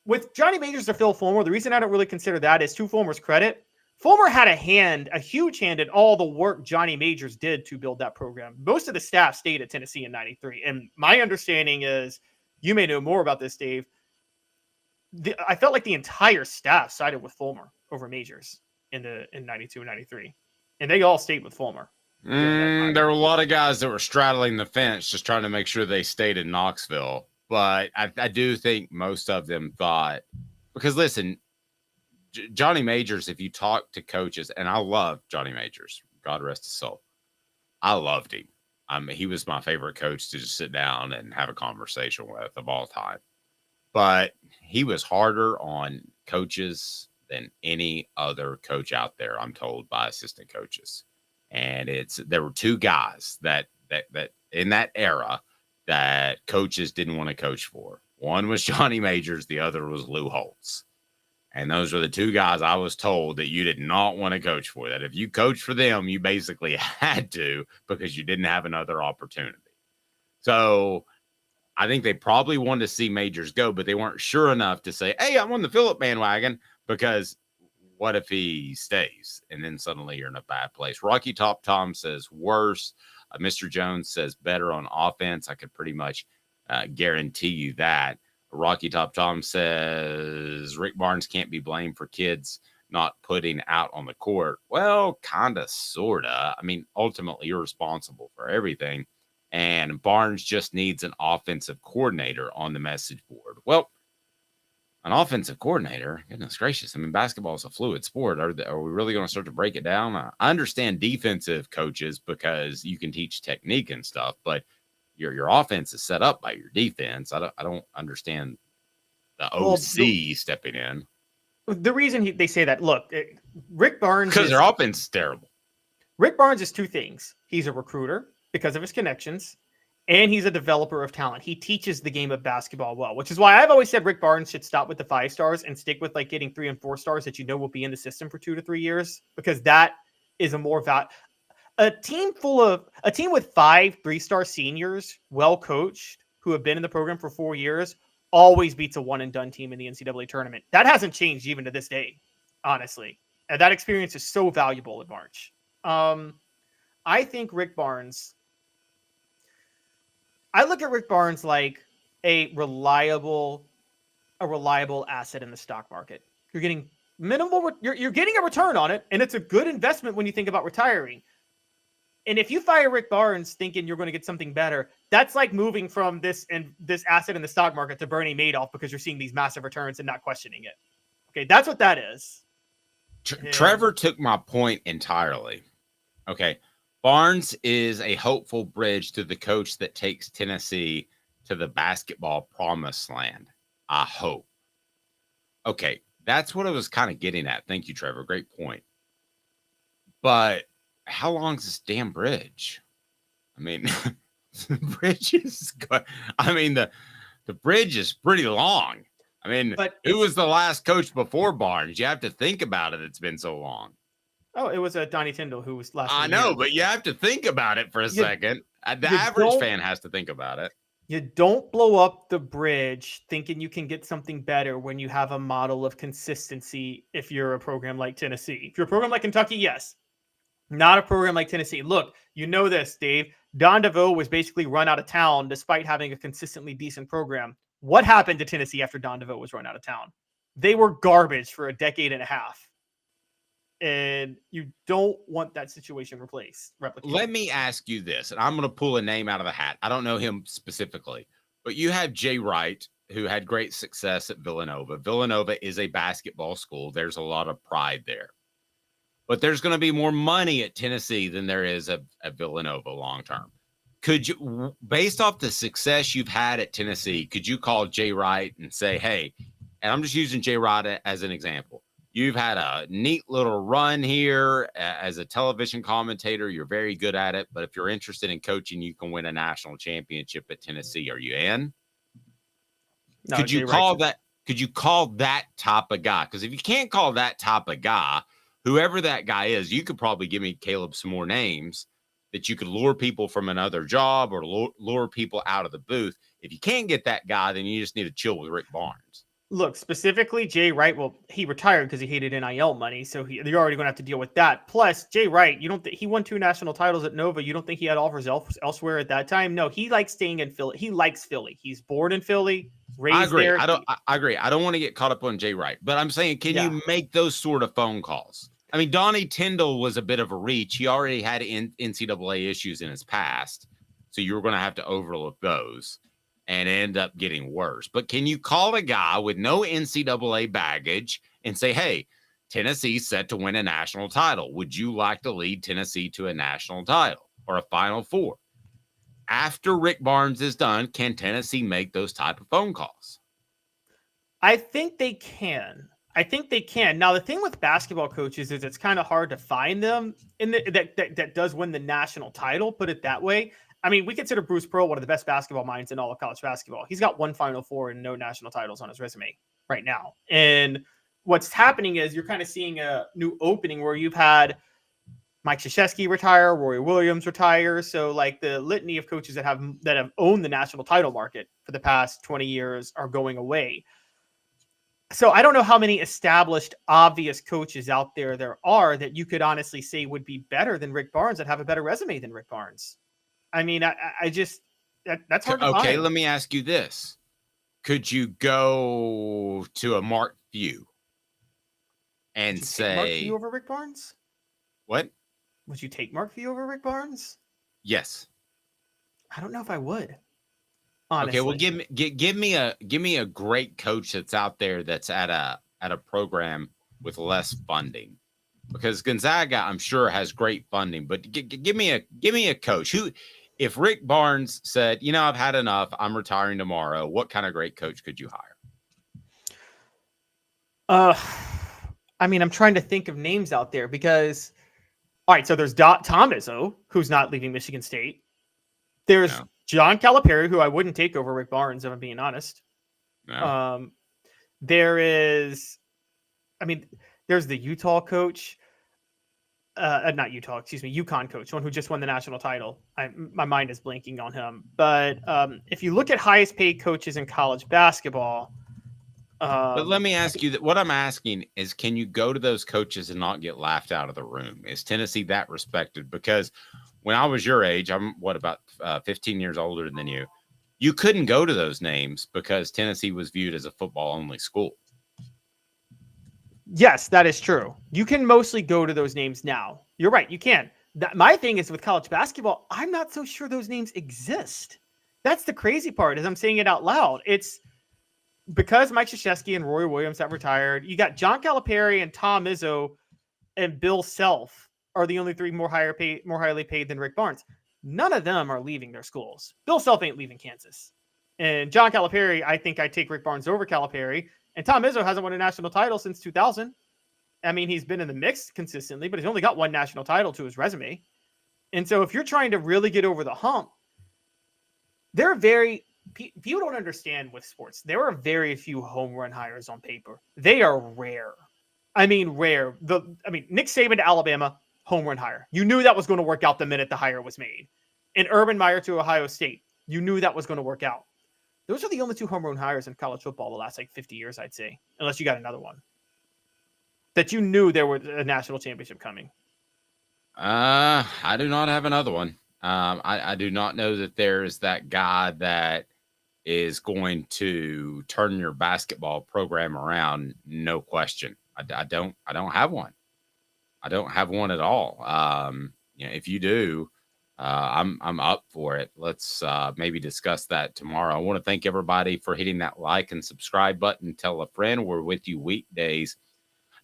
With Johnny Majors to Phil Fulmer, the reason I don't really consider that is to Fulmer's credit. Fulmer had a huge hand in all the work Johnny Majors did to build that program. Most of the staff stayed at Tennessee in 93. And my understanding is, you may know more about this, Dave. I felt like the entire staff sided with Fulmer over Majors in 92 and 93. And they all stayed with Fulmer. There were a lot of guys that were straddling the fence just trying to make sure they stayed in Knoxville. But I do think most of them thought, because listen, Johnny Majors, if you talk to coaches, and I love Johnny Majors, God rest his soul. I loved him. He was my favorite coach to just sit down and have a conversation with of all time. But he was harder on coaches than any other coach out there, I'm told, by assistant coaches. And there were 2 guys that in that era that coaches didn't want to coach for. One was Johnny Majors, the other was Lou Holtz. And those were the 2 guys I was told that you did not want to coach for. That if you coached for them, you basically had to because you didn't have another opportunity. So I think they probably wanted to see Majors go, but they weren't sure enough to say, hey, I'm on the Phillip bandwagon, because what if he stays? And then suddenly you're in a bad place. Rocky Top Tom says worse. Mr. Jones says better on offense. I could pretty much guarantee you that. Rocky Top Tom says Rick Barnes can't be blamed for kids not putting out on the court. Well, kind of, sort of. I mean, ultimately, you're responsible for everything. And Barnes just needs an offensive coordinator on the message board. Well, an offensive coordinator, goodness gracious. I mean, basketball is a fluid sport. Are we really going to start to break it down? I understand defensive coaches because you can teach technique and stuff, but your offense is set up by your defense. I don't understand the OC stepping in. The reason they say that, look, Rick Barnes, because their offense is terrible. Rick Barnes is 2 things. He's a recruiter because of his connections, and he's a developer of talent. He teaches the game of basketball well, which is why I've always said Rick Barnes should stop with the 5 stars and stick with getting 3 and 4 stars that will be in the system for 2 to 3 years, because that is a more a team with 5 3-star seniors, well coached, who have been in the program for 4 years, always beats a one and done team in the NCAA tournament. That hasn't changed even to this day, honestly. And that experience is so valuable in March. I think Rick Barnes, I look at Rick Barnes like a reliable asset in the stock market. You're getting you're getting a return on it, and it's a good investment when you think about retiring. And if you fire Rick Barnes thinking you're going to get something better, that's like moving from this asset in the stock market to Bernie Madoff because you're seeing these massive returns and not questioning it. Okay, that's what that is. Trevor took my point entirely. Okay, Barnes is a hopeful bridge to the coach that takes Tennessee to the basketball promised land. I hope. Okay, that's what I was kind of getting at. Thank you, Trevor. Great point. But how long is this damn bridge? I mean, the bridge is good. I mean, the bridge is pretty long. I mean, who was the last coach before Barnes? You have to think about it. It's been so long. Oh, it was Donnie Tyndall who was last. I know, but you have to think about it for a second. The average fan has to think about it. You don't blow up the bridge thinking you can get something better when you have a model of consistency. If you're a program like Tennessee, if you're a program like Kentucky, yes, not a program like Tennessee. Look, you know this, Dave. Don DeVoe was basically run out of town despite having a consistently decent program. What happened to Tennessee after Don DeVoe was run out of town? They were garbage for a decade and a half. And you don't want that situation replicated. Let me ask you this, and I'm going to pull a name out of the hat. I don't know him specifically, but you have Jay Wright, who had great success at Villanova. Villanova is a basketball school. There's a lot of pride there. But there's going to be more money at Tennessee than there is at Villanova long term. Could you, based off the success you've had at Tennessee, could you call Jay Wright and say, hey, and I'm just using Jay Wright as an example. You've had a neat little run here as a television commentator. You're very good at it. But if you're interested in coaching, you can win a national championship at Tennessee. Are you in? No, could you call that? Could you call that type of guy? Because if you can't call that type of guy, whoever that guy is, you could probably give me, Caleb, some more names that you could lure people from another job or lure people out of the booth. If you can't get that guy, then you just need to chill with Rick Barnes. Look, specifically, Jay Wright, well, he retired because he hated NIL money, so you're already going to have to deal with that. Plus, Jay Wright, he won 2 national titles at Nova. You don't think he had offers elsewhere at that time? No, he likes staying in Philly. He likes Philly. He's born in Philly, raised I agree. there. I agree. I don't want to get caught up on Jay Wright, but I'm saying, can you make those sort of phone calls? I mean, Donnie Tyndall was a bit of a reach. He already had NCAA issues in his past, so you were going to have to overlook those and end up getting worse. But can you call a guy with no NCAA baggage and say, hey, Tennessee's set to win a national title. Would you like to lead Tennessee to a national title or a Final Four? After Rick Barnes is done, can Tennessee make those type of phone calls? I think they can. Now, the thing with basketball coaches is it's kind of hard to find them that does win the national title, put it that way. I mean, we consider Bruce Pearl one of the best basketball minds in all of college basketball. He's got 1 Final Four and no national titles on his resume right now. And what's happening is you're kind of seeing a new opening where you've had Mike Krzyzewski retire, Roy Williams retire. So like the litany of coaches that have owned the national title market for the past 20 years are going away. So I don't know how many established, obvious coaches out there are that you could honestly say would be better than Rick Barnes and have a better resume than Rick Barnes. I mean, I just that's hard to find. Okay, let me ask you this. Could you go to a Mark Few and say Mark Few over Rick Barnes? What? Would you take Mark Few over Rick Barnes? Yes. I don't know if I would. Honestly. Okay, well, give me a great coach that's out there that's at a program with less funding, because Gonzaga, I'm sure, has great funding. But give me a coach who, if Rick Barnes said, you know, I've had enough, I'm retiring tomorrow, what kind of great coach could you hire? I mean, I'm trying to think of names out there because, all right, so there's Tom Izzo, who's not leaving Michigan State. There's John Calipari, who I wouldn't take over Rick Barnes, if I'm being honest. No. There's the Utah coach. Not Utah, excuse me, UConn coach, one who just won the national title. My mind is blanking on him. But if you look at highest paid coaches in college basketball. But let me ask you that. What I'm asking is, can you go to those coaches and not get laughed out of the room? Is Tennessee that respected? Because when I was your age, I'm about 15 years older than you. You couldn't go to those names because Tennessee was viewed as a football-only school. Yes, that is true. You can mostly go to those names now. You're right. You can. My thing is with college basketball, I'm not so sure those names exist. That's the crazy part, is I'm saying it out loud. It's because Mike Krzyzewski and Roy Williams have retired. You got John Calipari and Tom Izzo and Bill Self are the only 3 more highly paid than Rick Barnes. None of them are leaving their schools. Bill Self ain't leaving Kansas. And John Calipari, I think I'd take Rick Barnes over Calipari. And Tom Izzo hasn't won a national title since 2000. I mean, he's been in the mix consistently, but he's only got 1 national title to his resume. And so if you're trying to really get over the hump, people don't understand with sports. There are very few home run hires on paper. They are rare. I mean, rare. Nick Saban to Alabama, home run hire. You knew that was going to work out the minute the hire was made. And Urban Meyer to Ohio State, you knew that was going to work out. Those are the only 2 home run hires in college football the last 50 years, I'd say, unless you got another one. That you knew there was a national championship coming. I do not have another one. I do not know that there's that guy that is going to turn your basketball program around. No question. I don't have one. I don't have one at all. If you do, I'm up for it. Let's maybe discuss that tomorrow. I want to thank everybody for hitting that like and subscribe button. Tell a friend. We're with you weekdays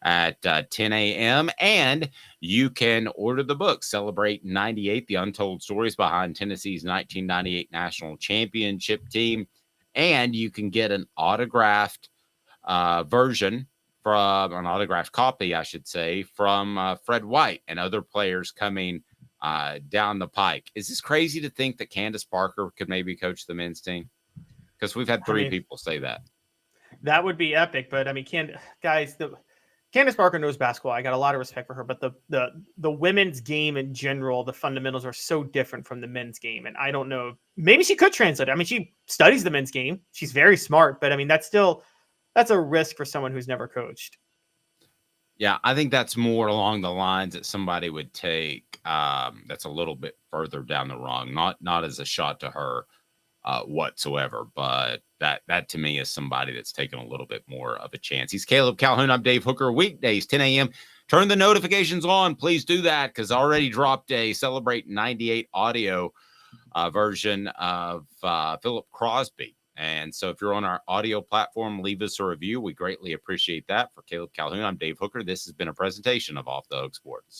at 10 a.m. And you can order the book, Celebrate 98, the untold stories behind Tennessee's 1998 national championship team. And you can get an autographed version from an autographed copy, I should say, from Fred White and other players coming down the pike. Is this crazy to think that Candace Parker could maybe coach the men's team? Because we've had 3 people say that. That would be epic. But Candace Parker knows basketball. I got a lot of respect for her, but the women's game in general, the fundamentals are so different from the men's game. And I don't know, maybe she could translate it. I mean, she studies the men's game. She's very smart, but I mean, that's a risk for someone who's never coached. Yeah, I think that's more along the lines that somebody would take that's a little bit further down the rung, not as a shot to her whatsoever, but that to me is somebody that's taken a little bit more of a chance. He's Caleb Calhoun. I'm Dave Hooker. Weekdays, 10 a.m. Turn the notifications on. Please do that, because I already dropped a Celebrate 98 audio version of Philip Crosby. And so if you're on our audio platform, leave us a review. We greatly appreciate that. For Caleb Calhoun, I'm Dave Hooker. This has been a presentation of Off the Hook Sports.